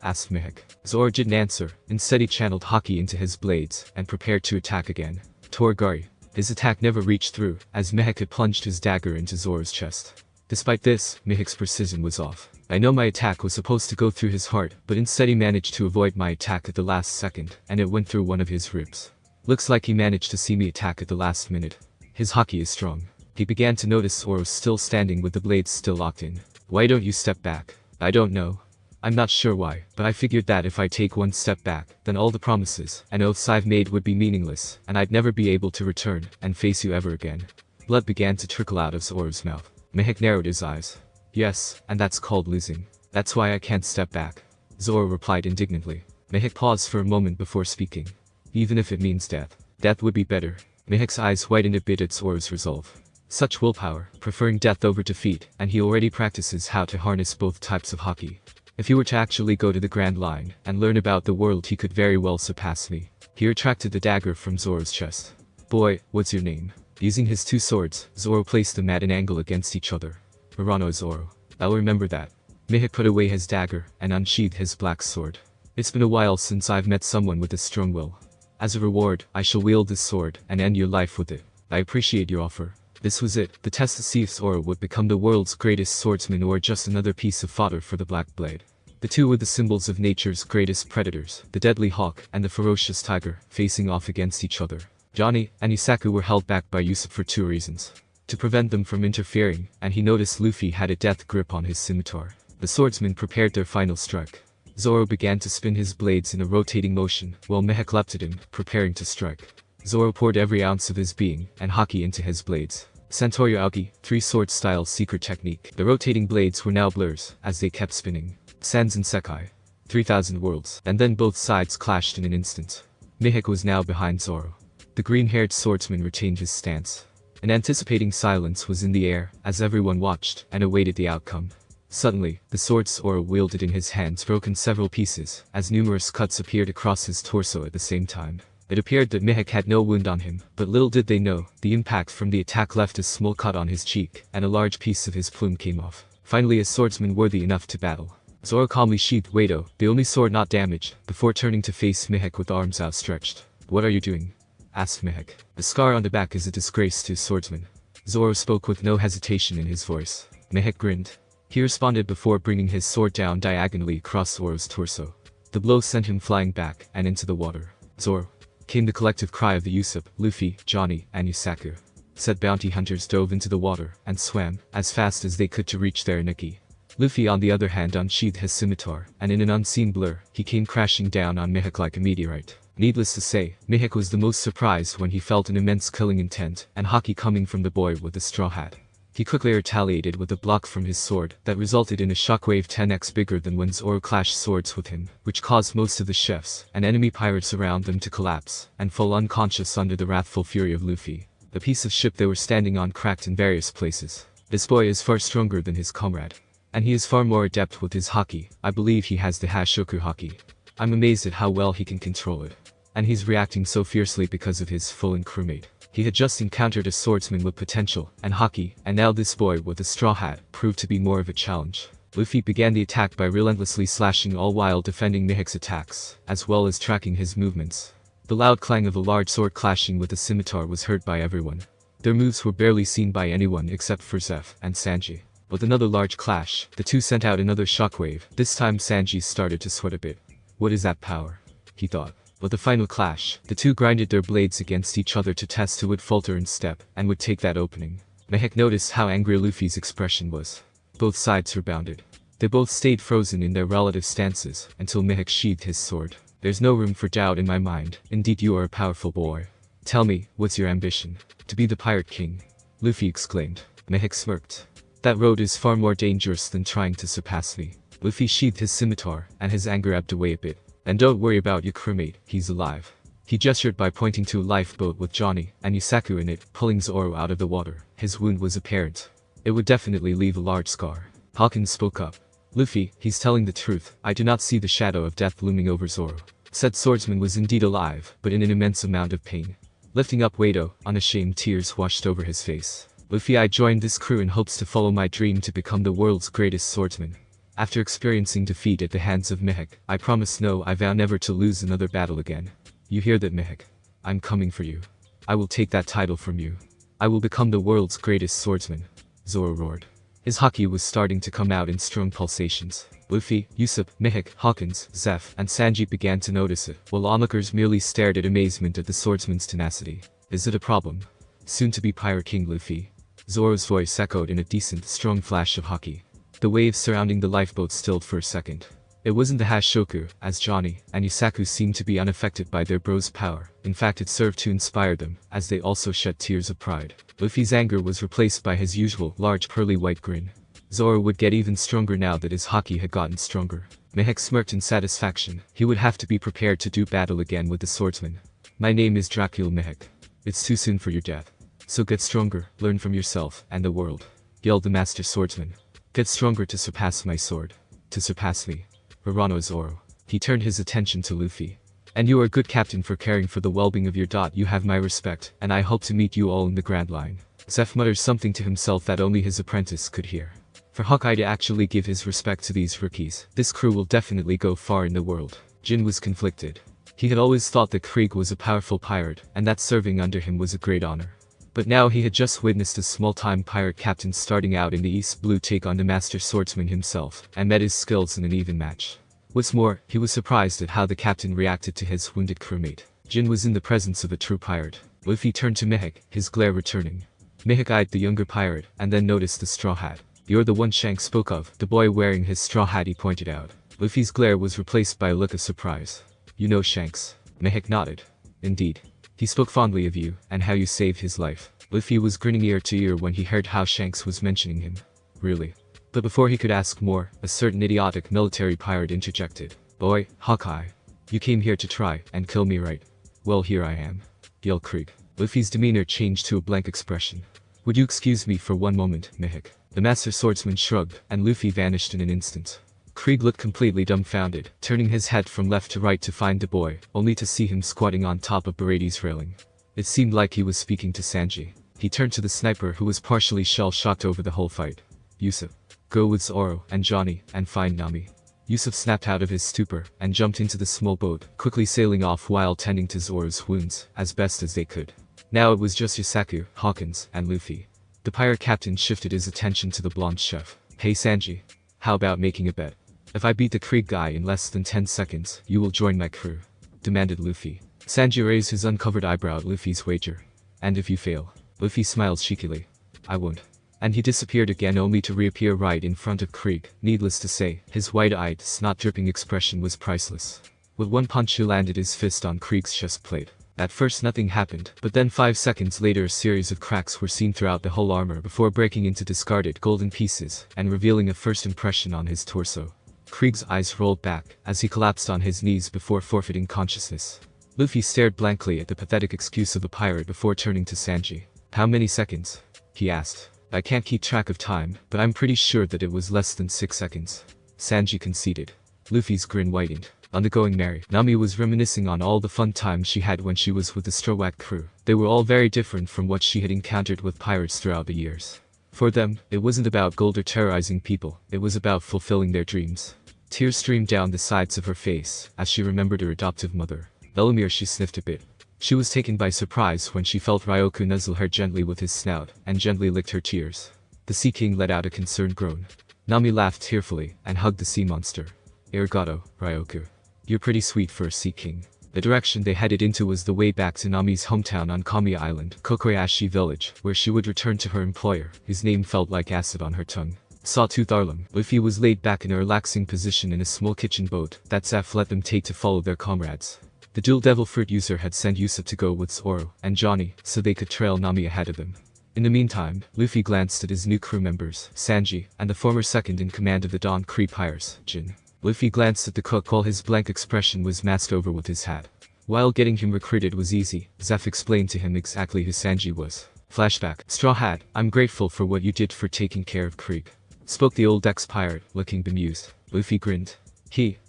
A: Asked Mihawk. Zoro didn't answer. Instead he channeled Haki into his blades, and prepared to attack again. Toragari. His attack never reached through, as Mihawk had plunged his dagger into Zoro's chest. Despite this, Mihawk's precision was off. I know my attack was supposed to go through his heart, but instead he managed to avoid my attack at the last second, and it went through one of his ribs. Looks like he managed to see me attack at the last minute. His Haki is strong. He began to notice Zoro still standing with the blades still locked in. Why don't you step back? I don't know. I'm not sure why, but I figured that if I take one step back, then all the promises and oaths I've made would be meaningless, and I'd never be able to return and face you ever again. Blood began to trickle out of Zoro's mouth. Mihawk narrowed his eyes. Yes, and that's called losing. That's why I can't step back. Zoro replied indignantly. Mihawk paused for a moment before speaking. Even if it means death. Death would be better. Mihawk's eyes widened a bit at Zoro's resolve. Such willpower, preferring death over defeat, and he already practices how to harness both types of Haki. If he were to actually go to the Grand Line and learn about the world, he could very well surpass me. He retracted the dagger from Zoro's chest. Boy, what's your name? Using his two swords, Zoro placed them at an angle against each other. Murano Zoro. I'll remember that. Mihawk put away his dagger and unsheathed his black sword. It's been a while since I've met someone with a strong will. As a reward, I shall wield this sword and end your life with it. I appreciate your offer. This was it, the test to see if Zoro would become the world's greatest swordsman or just another piece of fodder for the Black Blade. The two were the symbols of nature's greatest predators, the deadly hawk and the ferocious tiger, facing off against each other. Johnny and Yusaku were held back by Usopp for two reasons. To prevent them from interfering, and he noticed Luffy had a death grip on his scimitar. The swordsmen prepared their final strike. Zoro began to spin his blades in a rotating motion, while Mihawk leapt at him, preparing to strike. Zoro poured every ounce of his being and Haki into his blades. Santoyo Aoki, three-sword style secret technique. The rotating blades were now blurs, as they kept spinning. Sanzen Sekai. 3,000 worlds. And then both sides clashed in an instant. Mihawk was now behind Zoro. The green-haired swordsman retained his stance. An anticipating silence was in the air, as everyone watched and awaited the outcome. Suddenly, the sword Zoro wielded in his hands broke in several pieces, as numerous cuts appeared across his torso at the same time. It appeared that Mihawk had no wound on him, but little did they know, the impact from the attack left a small cut on his cheek, and a large piece of his plume came off. Finally a swordsman worthy enough to battle. Zoro calmly sheathed Wado, the only sword not damaged, before turning to face Mihawk with arms outstretched. What are you doing? Asked Mihawk. The scar on the back is a disgrace to a swordsman. Zoro spoke with no hesitation in his voice. Mihawk grinned. He responded before bringing his sword down diagonally across Zoro's torso. The blow sent him flying back and into the water. Zoro! Came the collective cry of the Usopp, Luffy, Johnny, and Yusaku. Said bounty hunters dove into the water and swam as fast as they could to reach their Nikki. Luffy on the other hand unsheathed his scimitar, and in an unseen blur, he came crashing down on Mihawk like a meteorite. Needless to say, Mihawk was the most surprised when he felt an immense killing intent and Haki coming from the boy with the straw hat. He quickly retaliated with a block from his sword that resulted in a shockwave 10x bigger than when Zoro clashed swords with him, which caused most of the chefs and enemy pirates around them to collapse and fall unconscious under the wrathful fury of Luffy. The piece of ship they were standing on cracked in various places. This boy is far stronger than his comrade. And he is far more adept with his Haki. I believe he has the Hashoku Haki. I'm amazed at how well he can control it. And he's reacting so fiercely because of his fallen crewmate. He had just encountered a swordsman with potential and Haki, and now this boy with a straw hat proved to be more of a challenge. Luffy began the attack by relentlessly slashing all while defending Mihawk's attacks, as well as tracking his movements. The loud clang of a large sword clashing with a scimitar was heard by everyone. Their moves were barely seen by anyone except for Zeph and Sanji. With another large clash, the two sent out another shockwave. This time Sanji started to sweat a bit. What is that power? He thought. With the final clash, the two grinded their blades against each other to test who would falter in step and would take that opening. Mihawk noticed how angry Luffy's expression was. Both sides rebounded. They both stayed frozen in their relative stances until Mihawk sheathed his sword. There's no room for doubt in my mind. Indeed you are a powerful boy. Tell me, what's your ambition? To be the Pirate King? Luffy exclaimed. Mihawk smirked. That road is far more dangerous than trying to surpass me. Luffy sheathed his scimitar, and his anger ebbed away a bit. And don't worry about your crewmate, he's alive. He gestured by pointing to a lifeboat with Johnny and Yusaku in it, pulling Zoro out of the water. His wound was apparent. It would definitely leave a large scar. Hawkins spoke up. Luffy, he's telling the truth. I do not see the shadow of death looming over Zoro. Said swordsman was indeed alive, but in an immense amount of pain. Lifting up Wado, unashamed tears washed over his face. Luffy, I joined this crew in hopes to follow my dream to become the world's greatest swordsman. After experiencing defeat at the hands of Mihawk, I promise I vow never to lose another battle again. You hear that, Mihawk? I'm coming for you. I will take that title from you. I will become the world's greatest swordsman. Zoro roared. His haki was starting to come out in strong pulsations. Luffy, Usopp, Mihawk, Hawkins, Zeph, and Sanji began to notice it, while onlookers merely stared at amazement at the swordsman's tenacity. Is it a problem? Soon to be Pirate King Luffy. Zoro's voice echoed in a decent, strong flash of haki. The waves surrounding the lifeboat stilled for a second. It wasn't the Hashoku, as Johnny and Yusaku seemed to be unaffected by their bro's power. In fact, it served to inspire them, as they also shed tears of pride. Luffy's anger was replaced by his usual, large pearly white grin. Zoro would get even stronger now that his haki had gotten stronger. Mihawk smirked in satisfaction. He would have to be prepared to do battle again with the swordsman. My name is Dracula Mihawk. It's too soon for your death. So get stronger, learn from yourself and the world, yelled the master swordsman. Get stronger to surpass my sword. To surpass me. Hirano Zoro. He turned his attention to Luffy. And you are a good captain for caring for the well-being of your dot. You have my respect, and I hope to meet you all in the Grand Line. Zeph mutters something to himself that only his apprentice could hear. For Hawkeye to actually give his respect to these rookies, this crew will definitely go far in the world. Jin was conflicted. He had always thought that Krieg was a powerful pirate, and that serving under him was a great honor. But now he had just witnessed a small-time pirate captain starting out in the East Blue take on the master swordsman himself, and met his skills in an even match. What's more, he was surprised at how the captain reacted to his wounded crewmate. Jin was in the presence of a true pirate. Luffy turned to Mihawk, his glare returning. Mihawk eyed the younger pirate, and then noticed the straw hat. You're the one Shanks spoke of, the boy wearing his straw hat, he pointed out. Luffy's glare was replaced by a look of surprise. You know Shanks. Mihawk nodded. Indeed. He spoke fondly of you, and how you saved his life. Luffy was grinning ear to ear when he heard how Shanks was mentioning him. Really? But before he could ask more, a certain idiotic military pirate interjected. Boy, Hawkeye. You came here to try and kill me, right? Well, here I am. Yelled Krieg. Luffy's demeanor changed to a blank expression. Would you excuse me for one moment, Mihawk? The master swordsman shrugged, and Luffy vanished in an instant. Krieg looked completely dumbfounded, turning his head from left to right to find the boy, only to see him squatting on top of Baraty's railing. It seemed like he was speaking to Sanji. He turned to the sniper who was partially shell-shocked over the whole fight. Usopp. Go with Zoro and Johnny and find Nami. Usopp snapped out of his stupor and jumped into the small boat, quickly sailing off while tending to Zoro's wounds as best as they could. Now it was just Yusaku, Hawkins, and Luffy. The pirate captain shifted his attention to the blonde chef. Hey Sanji. How about making a bet? If I beat the Krieg guy in less than 10 seconds, you will join my crew. Demanded Luffy. Sanji raised his uncovered eyebrow at Luffy's wager. And if you fail? Luffy smiled cheekily. I won't. And he disappeared again only to reappear right in front of Krieg. Needless to say, his wide-eyed, snot-dripping expression was priceless. With one punch he landed his fist on Krieg's chest plate. At first nothing happened, but then 5 seconds later a series of cracks were seen throughout the whole armor before breaking into discarded golden pieces and revealing a first impression on his torso. Krieg's eyes rolled back as he collapsed on his knees before forfeiting consciousness. Luffy stared blankly at the pathetic excuse of the pirate before turning to Sanji. How many seconds? He asked. I can't keep track of time, but I'm pretty sure that it was less than 6 seconds. Sanji conceded. Luffy's grin widened. Undergoing merry, Nami was reminiscing on all the fun times she had when she was with the Straw Hat crew. They were all very different from what she had encountered with pirates throughout the years. For them, it wasn't about gold or terrorizing people, it was about fulfilling their dreams. Tears streamed down the sides of her face as she remembered her adoptive mother. Velimir, she sniffed a bit. She was taken by surprise when she felt Ryoku nuzzle her gently with his snout and gently licked her tears. The Sea King let out a concerned groan. Nami laughed tearfully and hugged the sea monster. Arigato, Ryoku. You're pretty sweet for a Sea King. The direction they headed into was the way back to Nami's hometown on Kami Island, Kokoyashi village, where she would return to her employer, whose name felt like acid on her tongue. Sawtooth Arlem. Luffy was laid back in a relaxing position in a small kitchen boat that Zeph let them take to follow their comrades. The dual devil fruit user had sent Usopp to go with Zoro and Johnny so they could trail Nami ahead of them. In the meantime, Luffy glanced at his new crew members, Sanji, and the former second in command of the Dawn Cree Pirates, Jin. Luffy glanced at the cook while his blank expression was masked over with his hat. While getting him recruited was easy, Zeph explained to him exactly who Sanji was. Flashback. Straw Hat, I'm grateful for what you did for taking care of Krieg. Spoke the old ex-pirate, looking bemused. Luffy grinned.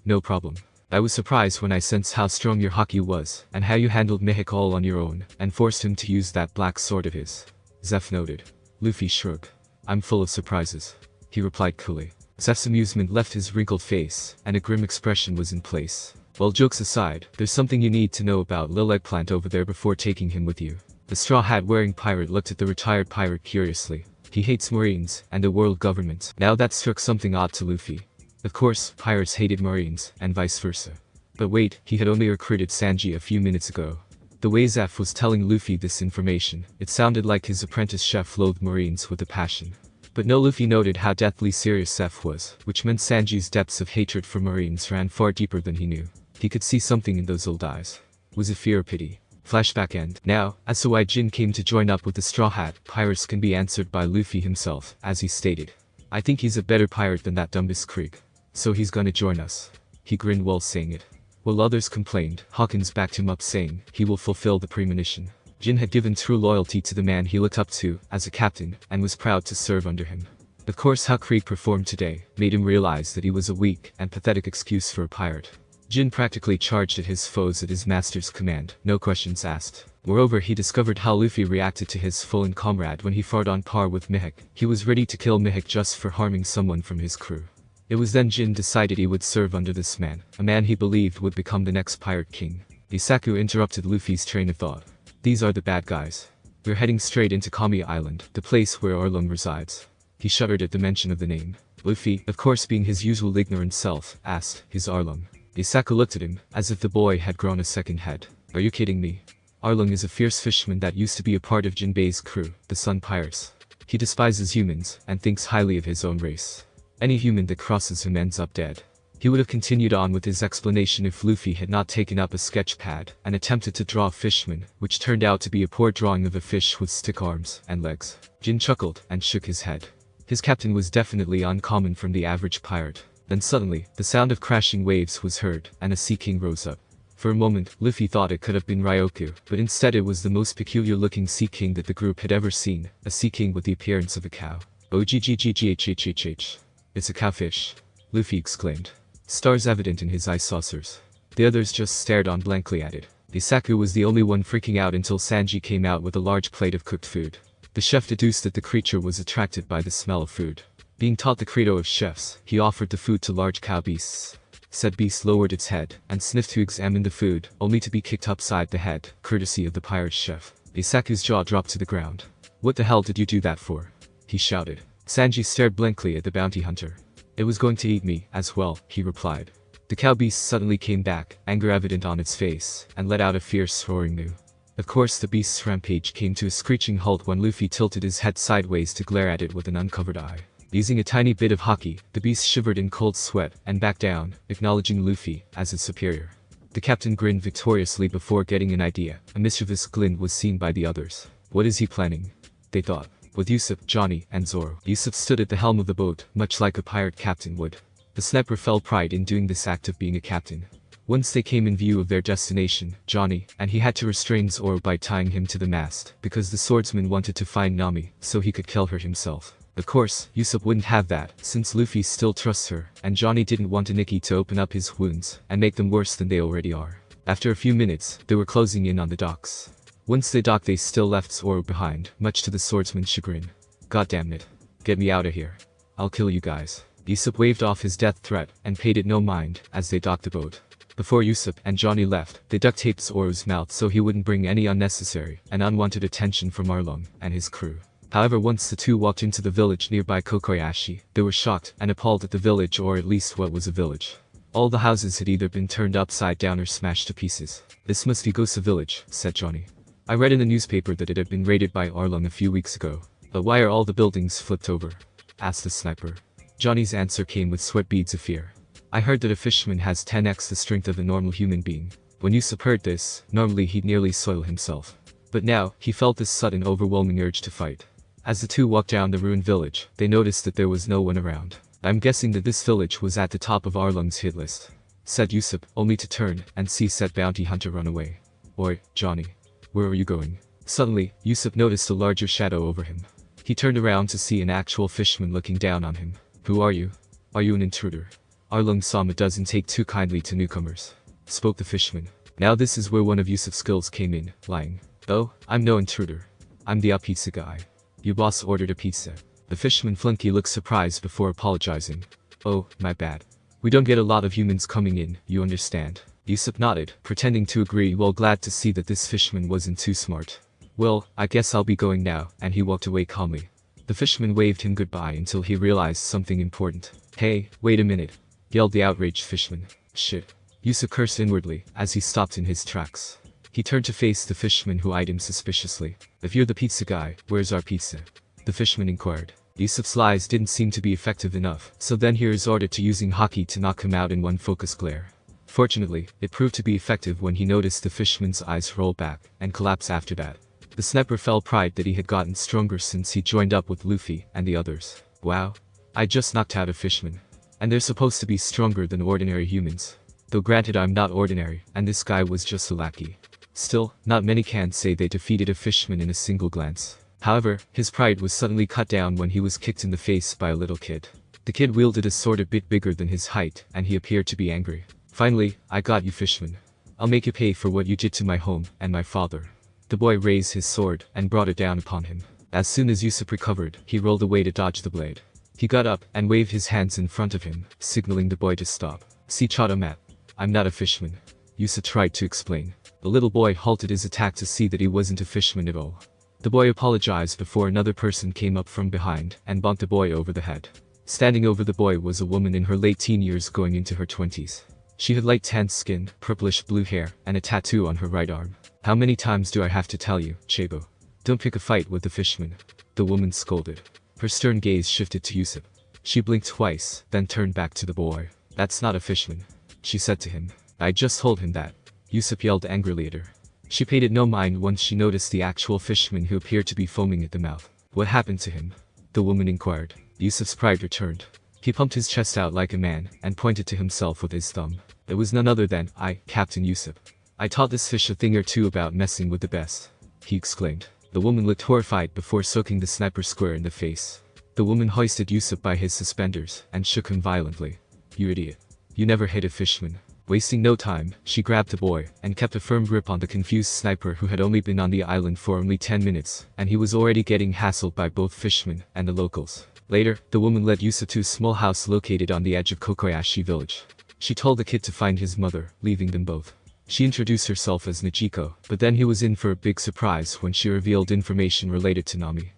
A: No problem. I was surprised when I sensed how strong your haki was, and how you handled Mihik all on your own, and forced him to use that black sword of his. Zeph noted. Luffy shrugged. I'm full of surprises. He replied coolly. Zeph's amusement left his wrinkled face, and a grim expression was in place. Well, jokes aside, there's something you need to know about Lil Eggplant over there before taking him with you. The straw hat wearing pirate looked at the retired pirate curiously. He hates Marines, and the world government. Now that struck something odd to Luffy. Of course, pirates hated Marines, and vice versa. But wait, he had only recruited Sanji a few minutes ago. The way Zeph was telling Luffy this information, it sounded like his apprentice chef loathed Marines with a passion. But no, Luffy noted how deathly serious Zeph was, which meant Sanji's depths of hatred for Marines ran far deeper than he knew. He could see something in those old eyes. Was it fear or pity? Flashback end. Now, as to why Jin came to join up with the Straw Hat pirates can be answered by Luffy himself, as he stated. I think he's a better pirate than that Dumbus Krieg. So he's gonna join us. He grinned while saying it. While others complained, Hawkins backed him up saying, he will fulfill the premonition. Jin had given true loyalty to the man he looked up to as a captain, and was proud to serve under him. Of course, how Krieg performed today made him realize that he was a weak and pathetic excuse for a pirate. Jin practically charged at his foes at his master's command, no questions asked. Moreover, he discovered how Luffy reacted to his fallen comrade when he fought on par with Mihik. He was ready to kill Mihik just for harming someone from his crew. It was then Jin decided he would serve under this man, a man he believed would become the next pirate king. Isaku interrupted Luffy's train of thought. These are the bad guys. We're heading straight into Kami Island, the place where Arlong resides. He shuddered at the mention of the name. Luffy, of course being his usual ignorant self, asked, "Is Arlong?" Isaku looked at him, as if the boy had grown a second head. Are you kidding me? Arlong is a fierce fisherman that used to be a part of Jinbei's crew, the Sun Pirates. He despises humans, and thinks highly of his own race. Any human that crosses him ends up dead. He would have continued on with his explanation if Luffy had not taken up a sketch pad and attempted to draw a fisherman, which turned out to be a poor drawing of a fish with stick arms and legs. Jin chuckled and shook his head. His captain was definitely uncommon from the average pirate. Then suddenly, the sound of crashing waves was heard, and a Sea King rose up. For a moment, Luffy thought it could have been Ryoku, but instead it was the most peculiar-looking Sea King that the group had ever seen, a Sea King with the appearance of a cow. OGGGGHHHH. It's a cowfish. Luffy exclaimed. Stars evident in his eye saucers. The others just stared on blankly at it. Isaku was the only one freaking out until Sanji came out with a large plate of cooked food. The chef deduced that the creature was attracted by the smell of food. Being taught the credo of chefs, he offered the food to large cow beasts. Said beast lowered its head and sniffed to examine the food, only to be kicked upside the head, courtesy of the pirate chef. Isaku's jaw dropped to the ground. What the hell did you do that for? He shouted. Sanji stared blankly at the bounty hunter. It was going to eat me, as well, he replied. The cow beast suddenly came back, anger evident on its face, and let out a fierce roaring moo. Of course the beast's rampage came to a screeching halt when Luffy tilted his head sideways to glare at it with an uncovered eye. Using a tiny bit of haki, the beast shivered in cold sweat and backed down, acknowledging Luffy as its superior. The captain grinned victoriously before getting an idea. A mischievous glint was seen by the others. What is he planning? They thought. With Usopp, Johnny, and Zoro. Usopp stood at the helm of the boat, much like a pirate captain would. The sniper felt pride in doing this act of being a captain. Once they came in view of their destination, Johnny, and he had to restrain Zoro by tying him to the mast, because the swordsman wanted to find Nami, so he could kill her himself. Of course, Usopp wouldn't have that, since Luffy still trusts her, and Johnny didn't want Nikki to open up his wounds, and make them worse than they already are. After a few minutes, they were closing in on the docks. Once they docked they still left Zoro behind, much to the swordsman's chagrin. God damn it. Get me out of here. I'll kill you guys. Usopp waved off his death threat, and paid it no mind, as they docked the boat. Before Usopp and Johnny left, they duct taped Zoro's mouth so he wouldn't bring any unnecessary and unwanted attention from Arlong and his crew. However, once the two walked into the village nearby Kokoyashi, they were shocked and appalled at the village, or at least what was a village. All the houses had either been turned upside down or smashed to pieces. This must be Gosa village, said Johnny. I read in the newspaper that it had been raided by Arlong a few weeks ago. But why are all the buildings flipped over? Asked the sniper. Johnny's answer came with sweat beads of fear. I heard that a fisherman has 10x the strength of a normal human being. When Usopp heard this, normally he'd nearly soil himself. But now, he felt this sudden overwhelming urge to fight. As the two walked down the ruined village, they noticed that there was no one around. I'm guessing that this village was at the top of Arlong's hit list, said Usopp, only to turn and see said bounty hunter run away. Oi, Johnny. Where are you going? Suddenly, Usopp noticed a larger shadow over him. He turned around to see an actual fisherman looking down on him. Who are you? Are you an intruder? Arlong-sama doesn't take too kindly to newcomers, spoke the fisherman. Now this is where one of Yusuf's skills came in, lying. Oh, I'm no intruder. I'm the pizza guy. Your boss ordered a pizza. The fisherman flunky looked surprised before apologizing. Oh, my bad. We don't get a lot of humans coming in, you understand. Yusuf nodded, pretending to agree while glad to see that this fisherman wasn't too smart. Well, I guess I'll be going now, and he walked away calmly. The fisherman waved him goodbye until he realized something important. Hey, wait a minute, yelled the outraged fisherman. Shit. Yusuf cursed inwardly as he stopped in his tracks. He turned to face the fisherman who eyed him suspiciously. If you're the pizza guy, where's our pizza? The fisherman inquired. Yusuf's lies didn't seem to be effective enough, so then he resorted to using haki to knock him out in one focus glare. Fortunately, it proved to be effective when he noticed the fisherman's eyes roll back and collapse after that. The sniper felt pride that he had gotten stronger since he joined up with Luffy and the others. Wow. I just knocked out a fisherman. And they're supposed to be stronger than ordinary humans. Though granted I'm not ordinary, and this guy was just a lackey. Still, not many can say they defeated a fisherman in a single glance. However, his pride was suddenly cut down when he was kicked in the face by a little kid. The kid wielded a sword a bit bigger than his height, and he appeared to be angry. Finally, I got you, fisherman. I'll make you pay for what you did to my home and my father. The boy raised his sword and brought it down upon him. As soon as Yusuf recovered, he rolled away to dodge the blade. He got up and waved his hands in front of him, signaling the boy to stop. See Chata Mat. I'm not a fisherman. Yusuf tried to explain. The little boy halted his attack to see that he wasn't a fisherman at all. The boy apologized before another person came up from behind and bonked the boy over the head. Standing over the boy was a woman in her late teen years going into her 20s. She had light tanned skin, purplish blue hair, and a tattoo on her right arm. How many times do I have to tell you, Chabo? Don't pick a fight with the fisherman. The woman scolded. Her stern gaze shifted to Yusuf. She blinked twice, then turned back to the boy. That's not a fisherman, she said to him. I just told him that. Yusuf yelled angrily at her. She paid it no mind once she noticed the actual fisherman who appeared to be foaming at the mouth. What happened to him? The woman inquired. Yusuf's pride returned. He pumped his chest out like a man and pointed to himself with his thumb. It was none other than I, Captain Yusuf. I taught this fish a thing or two about messing with the best, he exclaimed. The woman looked horrified before soaking the sniper square in the face. The woman hoisted Yusuf by his suspenders and shook him violently. You idiot. You never hit a fisherman. Wasting no time, she grabbed the boy and kept a firm grip on the confused sniper who had only been on the island for only 10 minutes, and he was already getting hassled by both fishermen and the locals. Later, the woman led Yusuf to a small house located on the edge of Kokoyashi village. She told the kid to find his mother, leaving them both. She introduced herself as Nichiko, but then he was in for a big surprise when she revealed information related to Nami.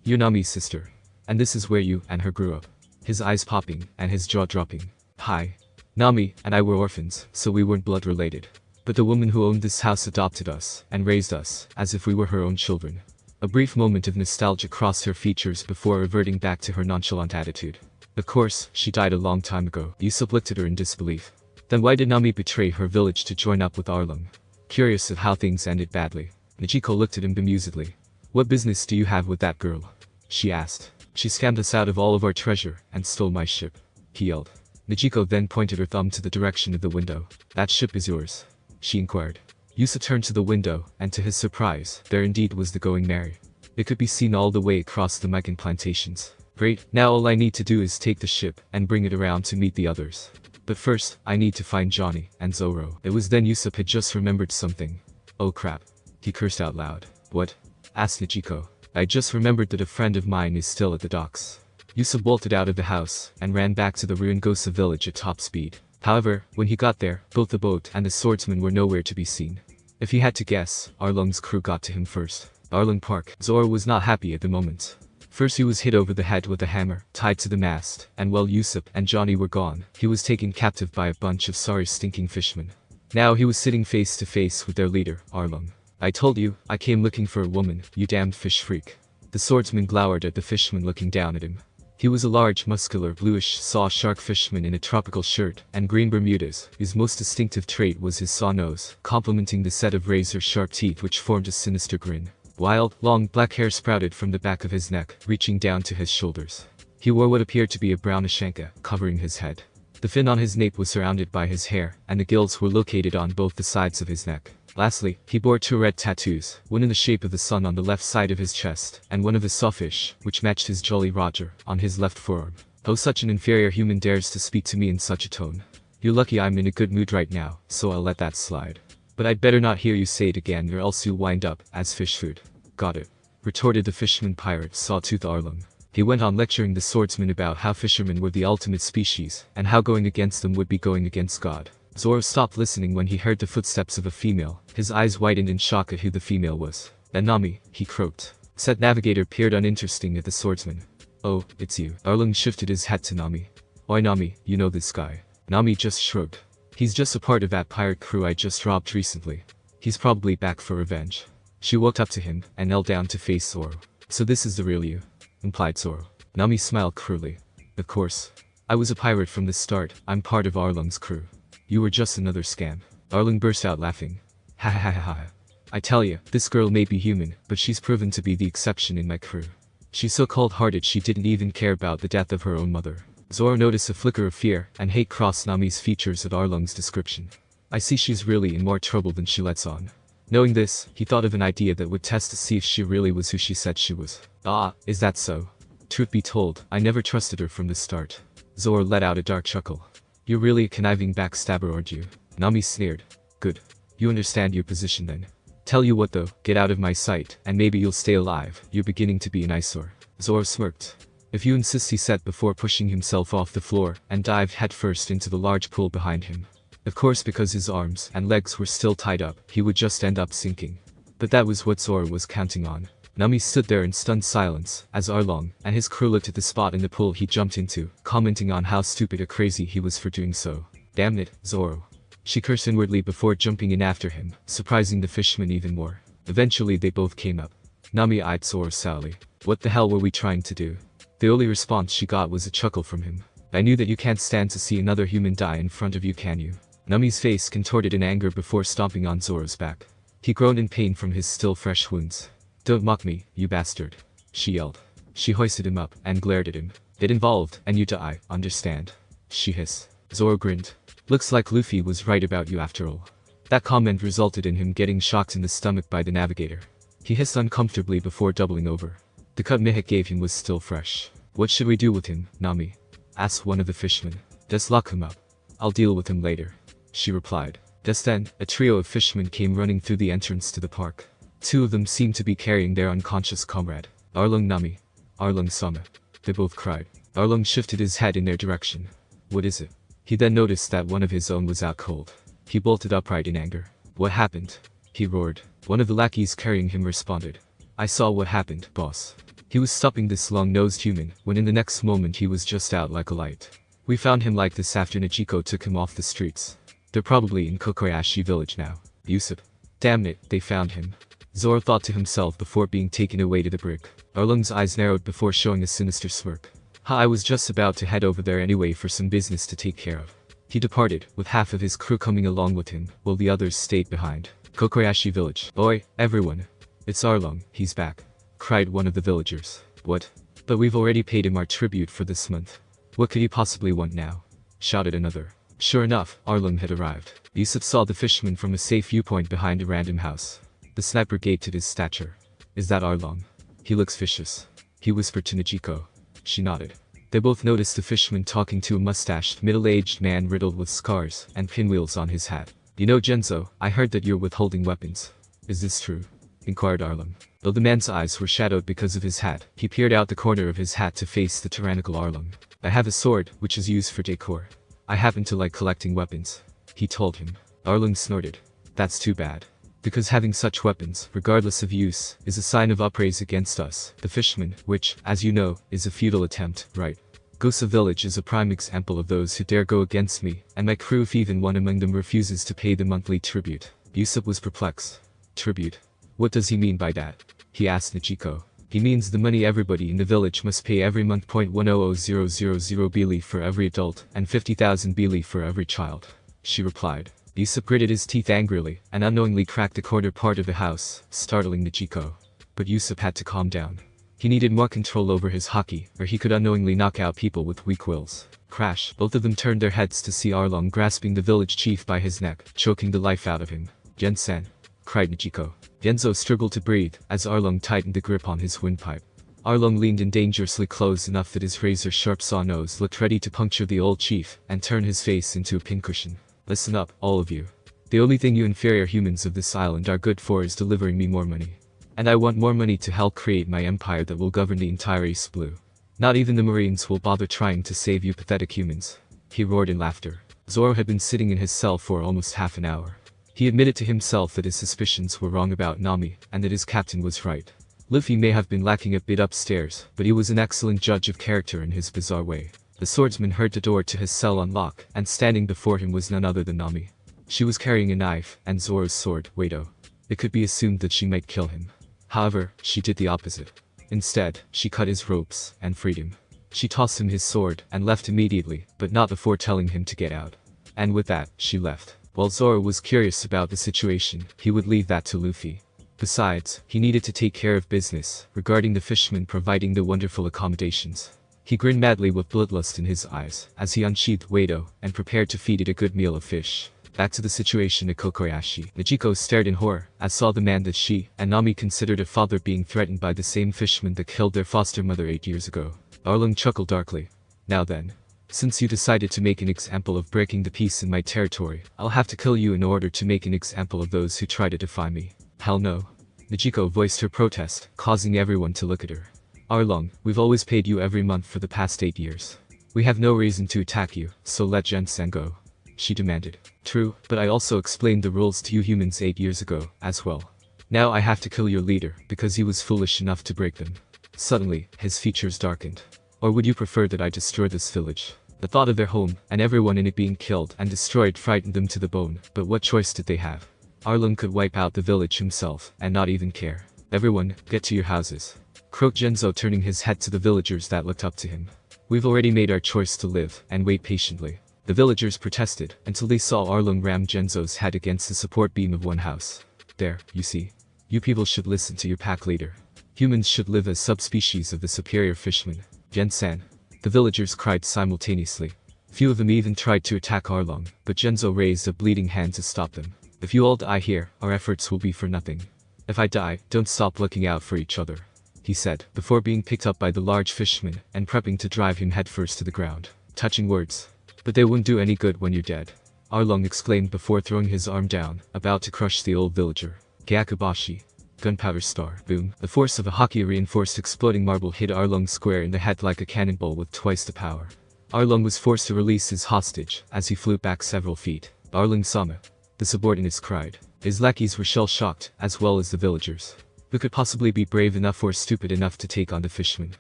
A: You're Nami's sister. And this is where you and her grew up. His eyes popping and his jaw dropping. Hi. Nami and I were orphans, so we weren't blood related. But the woman who owned this house adopted us and raised us as if we were her own children. A brief moment of nostalgia crossed her features before reverting back to her nonchalant attitude. Of course, she died a long time ago. Yusuf looked at her in disbelief. Then why did Nami betray her village to join up with Arlong? Curious of how things ended badly, Nichiko looked at him bemusedly. What business do you have with that girl? She asked. She scammed us out of all of our treasure and stole my ship, he yelled. Nichiko then pointed her thumb to the direction of the window. That ship is yours, she inquired. Yusuf turned to the window, and to his surprise, there indeed was the Going Merry. It could be seen all the way across the Mikan plantations. Great, now all I need to do is take the ship and bring it around to meet the others. But first, I need to find Johnny and Zoro. It was then Yusuf had just remembered something. Oh crap. He cursed out loud. What? Asked Nichiko. I just remembered that a friend of mine is still at the docks. Yusuf bolted out of the house and ran back to the Ruingosa village at top speed. However, when he got there, both the boat and the swordsman were nowhere to be seen. If he had to guess, Arlong's crew got to him first. Arlong Park. Zoro was not happy at the moment. First he was hit over the head with a hammer, tied to the mast, and while Yusuf and Johnny were gone, he was taken captive by a bunch of sorry stinking fishermen. Now he was sitting face to face with their leader, Arlong. I told you, I came looking for a woman, you damned fish freak. The swordsman glowered at the fisherman looking down at him. He was a large, muscular, bluish saw shark fisherman in a tropical shirt and green Bermudas. His most distinctive trait was his saw nose, complementing the set of razor-sharp teeth which formed a sinister grin. Wild, long, black hair sprouted from the back of his neck, reaching down to his shoulders. He wore what appeared to be a brownish anka, covering his head. The fin on his nape was surrounded by his hair, and the gills were located on both the sides of his neck. Lastly, he bore two red tattoos, one in the shape of the sun on the left side of his chest, and one of a sawfish, which matched his Jolly Roger, on his left forearm. How such an inferior human dares to speak to me in such a tone? You're lucky I'm in a good mood right now, so I'll let that slide. But I'd better not hear you say it again or else you'll wind up as fish food. Got it, retorted the fisherman pirate Sawtooth Arlong. He went on lecturing the swordsman about how fishermen were the ultimate species, and how going against them would be going against God. Zoro stopped listening when he heard the footsteps of a female. His eyes widened in shock at who the female was. Nami, he croaked. Said navigator peered uninteresting at the swordsman. Oh, it's you. Arlong shifted his hat to Nami. Why Nami, you know this guy? Nami just shrugged. He's just a part of that pirate crew I just robbed recently. He's probably back for revenge. She walked up to him and knelt down to face Zoro. So this is the real you? Implied Zoro. Nami smiled cruelly. Of course. I was a pirate from the start. I'm part of Arlong's crew. You were just another scam. Arlong burst out laughing. Ha ha ha ha. I tell you, this girl may be human, but she's proven to be the exception in my crew. She's so cold-hearted she didn't even care about the death of her own mother. Zoro noticed a flicker of fear and hate cross Nami's features at Arlong's description. I see she's really in more trouble than she lets on. Knowing this, he thought of an idea that would test to see if she really was who she said she was. Ah, is that so? Truth be told, I never trusted her from the start. Zoro let out a dark chuckle. You're really a conniving backstabber, aren't you? Nami sneered. Good. You understand your position then. Tell you what though, get out of my sight, and maybe you'll stay alive. You're beginning to be an eyesore. Zoro smirked. If you insist, he said before pushing himself off the floor and dived headfirst into the large pool behind him. Of course, because his arms and legs were still tied up, he would just end up sinking. But that was what Zoro was counting on. Nami stood there in stunned silence as Arlong and his crew looked at the spot in the pool he jumped into, commenting on how stupid or crazy he was for doing so. Damn it, Zoro. She cursed inwardly before jumping in after him, surprising the fisherman even more. Eventually they both came up. Nami eyed Zoro sourly. What the hell were we trying to do? The only response she got was a chuckle from him. I knew that you can't stand to see another human die in front of you, can you? Nami's face contorted in anger before stomping on Zoro's back. He groaned in pain from his still fresh wounds. Don't mock me, you bastard, she yelled. She hoisted him up and glared at him. It involved, and you die, understand? She hissed. Zoro grinned. Looks like Luffy was right about you after all. That comment resulted in him getting shocked in the stomach by the navigator. He hissed uncomfortably before doubling over. The cut Mihik gave him was still fresh. What should we do with him, Nami? Asked one of the fishermen. Just lock him up. I'll deal with him later, she replied. Just then, a trio of fishermen came running through the entrance to the park. Two of them seemed to be carrying their unconscious comrade. Arlong Nami. Arlong Sama. They both cried. Arlong shifted his head in their direction. What is it? He then noticed that one of his own was out cold. He bolted upright in anger. What happened? He roared. One of the lackeys carrying him responded. I saw what happened, boss. He was stopping this long-nosed human, when in the next moment he was just out like a light. We found him like this after Nichiko took him off the streets. They're probably in Kokoyashi village now. Yusuf. Damn it, they found him. Zoro thought to himself before being taken away to the brig. Arlong's eyes narrowed before showing a sinister smirk. I was just about to head over there anyway for some business to take care of. He departed, with half of his crew coming along with him, while the others stayed behind. Kokoyashi village. Boy, everyone. It's Arlong, he's back, cried one of the villagers. What? But we've already paid him our tribute for this month. What could he possibly want now? Shouted another. Sure enough, Arlong had arrived. Yusuf saw the fisherman from a safe viewpoint behind a random house. The sniper gaped at his stature. Is that Arlong? He looks vicious, he whispered to Nichiko. She nodded. They both noticed the fisherman talking to a mustached, middle-aged man riddled with scars and pinwheels on his hat. You know, Genzo, I heard that you're withholding weapons. Is this true? Inquired Arlong. Though the man's eyes were shadowed because of his hat, he peered out the corner of his hat to face the tyrannical Arlong. I have a sword, which is used for decor. I happen to like collecting weapons, he told him. Arlong snorted. That's too bad. Because having such weapons, regardless of use, is a sign of upraise against us, the fishermen, which, as you know, is a futile attempt, right? Gosa village is a prime example of those who dare go against me, and my crew if even one among them refuses to pay the monthly tribute. Yusuf was perplexed. Tribute? What does he mean by that? He asked Nichiko. He means the money everybody in the village must pay every month. 100,000 bili for every adult, and 50,000 bili for every child, she replied. Yusuf gritted his teeth angrily, and unknowingly cracked the corner part of the house, startling Nichiko. But Yusuf had to calm down. He needed more control over his haki, or he could unknowingly knock out people with weak wills. Crash! Both of them turned their heads to see Arlong grasping the village chief by his neck, choking the life out of him. Gen-san, cried Nichiko. Genzo struggled to breathe, as Arlong tightened the grip on his windpipe. Arlong leaned in dangerously close enough that his razor-sharp saw nose looked ready to puncture the old chief and turn his face into a pincushion. Listen up, all of you. The only thing you inferior humans of this island are good for is delivering me more money. And I want more money to help create my empire that will govern the entire East Blue. Not even the Marines will bother trying to save you pathetic humans. He roared in laughter. Zoro had been sitting in his cell for almost half an hour. He admitted to himself that his suspicions were wrong about Nami, and that his captain was right. Luffy may have been lacking a bit upstairs, but he was an excellent judge of character in his bizarre way. The swordsman heard the door to his cell unlock, and standing before him was none other than Nami. She was carrying a knife, and Zoro's sword, Wado. It could be assumed that she might kill him. However, she did the opposite. Instead, she cut his ropes, and freed him. She tossed him his sword, and left immediately, but not before telling him to get out. And with that, she left. While Zoro was curious about the situation, he would leave that to Luffy. Besides, he needed to take care of business, regarding the fisherman providing the wonderful accommodations. He grinned madly with bloodlust in his eyes, as he unsheathed Wado, and prepared to feed it a good meal of fish. Back to the situation at Kokoyashi. Nijiko stared in horror, as saw the man that she and Nami considered a father being threatened by the same fisherman that killed their foster mother 8 years ago. Arlong chuckled darkly. Now then. Since you decided to make an example of breaking the peace in my territory, I'll have to kill you in order to make an example of those who try to defy me. Hell no. Nijiko voiced her protest, causing everyone to look at her. Arlong, we've always paid you every month for the past 8 years. We have no reason to attack you, so let Gen-san go. She demanded. True, but I also explained the rules to you humans 8 years ago, as well. Now I have to kill your leader, because he was foolish enough to break them. Suddenly, his features darkened. Or would you prefer that I destroy this village? The thought of their home, and everyone in it being killed and destroyed frightened them to the bone, but what choice did they have? Arlong could wipe out the village himself, and not even care. Everyone, get to your houses. Croaked Genzo, turning his head to the villagers that looked up to him. We've already made our choice to live, and wait patiently. The villagers protested, until they saw Arlong ram Genzo's head against the support beam of one house. There, you see. You people should listen to your pack leader. Humans should live as subspecies of the superior fisherman. Gen-san. The villagers cried simultaneously. Few of them even tried to attack Arlong, but Genzo raised a bleeding hand to stop them. If you all die here, our efforts will be for nothing. If I die, don't stop looking out for each other, he said, before being picked up by the large fisherman and prepping to drive him headfirst to the ground. Touching words. But they won't do any good when you're dead. Arlong exclaimed before throwing his arm down, about to crush the old villager. Gyakubashi. Gunpowder star. Boom. The force of a hockey-reinforced exploding marble hit Arlong square in the head like a cannonball with twice the power. Arlong was forced to release his hostage, as he flew back several feet. Arlong-sama. The subordinates cried. His lackeys were shell-shocked, as well as the villagers. Who could possibly be brave enough or stupid enough to take on the fisherman?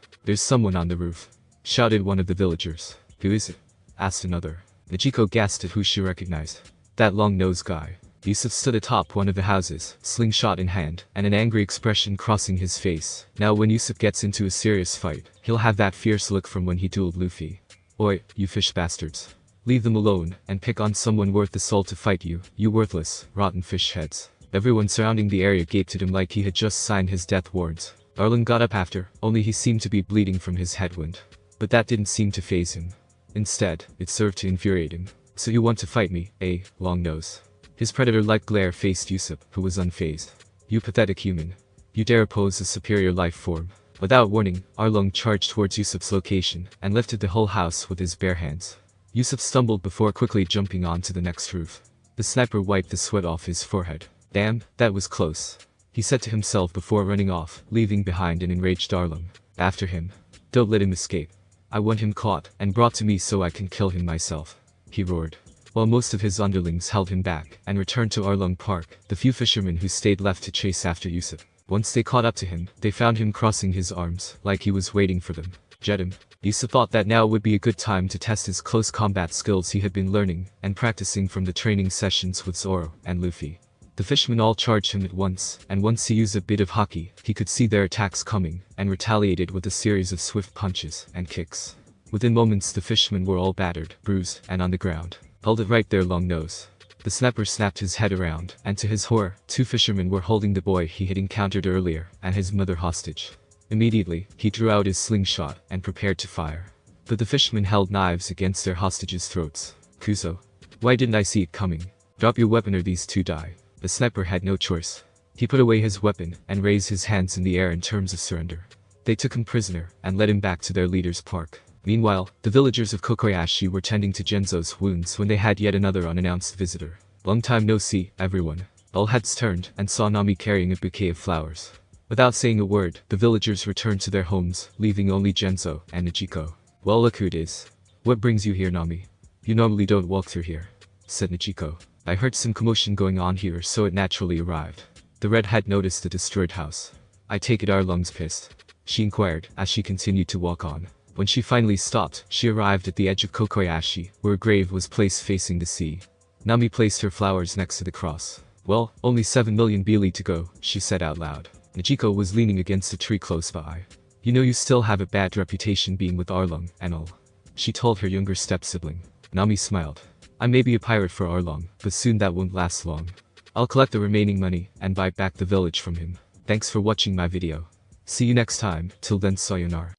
A: There's someone on the roof, shouted one of the villagers. Who is it? Asked another. Nijiko gasped at who she recognized. That long-nosed guy. Yusuf stood atop one of the houses, slingshot in hand, and an angry expression crossing his face. Now when Yusuf gets into a serious fight, he'll have that fierce look from when he dueled Luffy. Oi, you fish bastards. Leave them alone, and pick on someone worth the salt to fight you, you worthless, rotten fish heads. Everyone surrounding the area gaped at him like he had just signed his death warrant. Arlong got up after, only he seemed to be bleeding from his head wound. But that didn't seem to faze him. Instead, it served to infuriate him. So you want to fight me, eh, long nose? His predator-like glare faced Yusuf, who was unfazed. You pathetic human. You dare oppose a superior life form. Without warning, Arlong charged towards Yusuf's location, and lifted the whole house with his bare hands. Yusuf stumbled before quickly jumping onto the next roof. The sniper wiped the sweat off his forehead. Damn, that was close, he said to himself before running off, leaving behind an enraged Arlong. After him. Don't let him escape. I want him caught, and brought to me so I can kill him myself, he roared. While most of his underlings held him back, and returned to Arlong Park, the few fishermen who stayed left to chase after Yusuf. Once they caught up to him, they found him crossing his arms, like he was waiting for them. Jet him. Yusuf thought that now would be a good time to test his close combat skills he had been learning, and practicing from the training sessions with Zoro and Luffy. The fishermen all charged him at once, and once he used a bit of haki, he could see their attacks coming, and retaliated with a series of swift punches and kicks. Within moments the fishermen were all battered, bruised, and on the ground. Hold it right there, long nose. The sniper snapped his head around, and to his horror, 2 fishermen were holding the boy he had encountered earlier, and his mother hostage. Immediately, he drew out his slingshot, and prepared to fire. But the fishermen held knives against their hostages' throats. Kuzo. Why didn't I see it coming? Drop your weapon or these 2 die. The sniper had no choice. He put away his weapon, and raised his hands in the air in terms of surrender. They took him prisoner and led him back to their leader's park. Meanwhile, the villagers of Kokoyashi were tending to Genzo's wounds when they had yet another unannounced visitor. Long time no see, everyone. All heads turned and saw Nami carrying a bouquet of flowers. Without saying a word, the villagers returned to their homes, leaving only Genzo and Nichiko. Well, look who it is. What brings you here, Nami? You normally don't walk through here, said Nichiko. I heard some commotion going on here, so it naturally arrived. The red had noticed the destroyed house. I take it Arlong's pissed, she inquired as she continued to walk on. When she finally stopped, she arrived at the edge of Kokoyashi, where a grave was placed facing the sea. Nami placed her flowers next to the cross. Well, only 7 million bili to go, she said out loud. Nichiko was leaning against a tree close by. You know you still have a bad reputation being with Arlong and all, she told her younger step-sibling. Nami smiled. I may be a pirate for Arlong, but soon that won't last long. I'll collect the remaining money and buy back the village from him. Thanks for watching my video. See you next time, till then sayonara.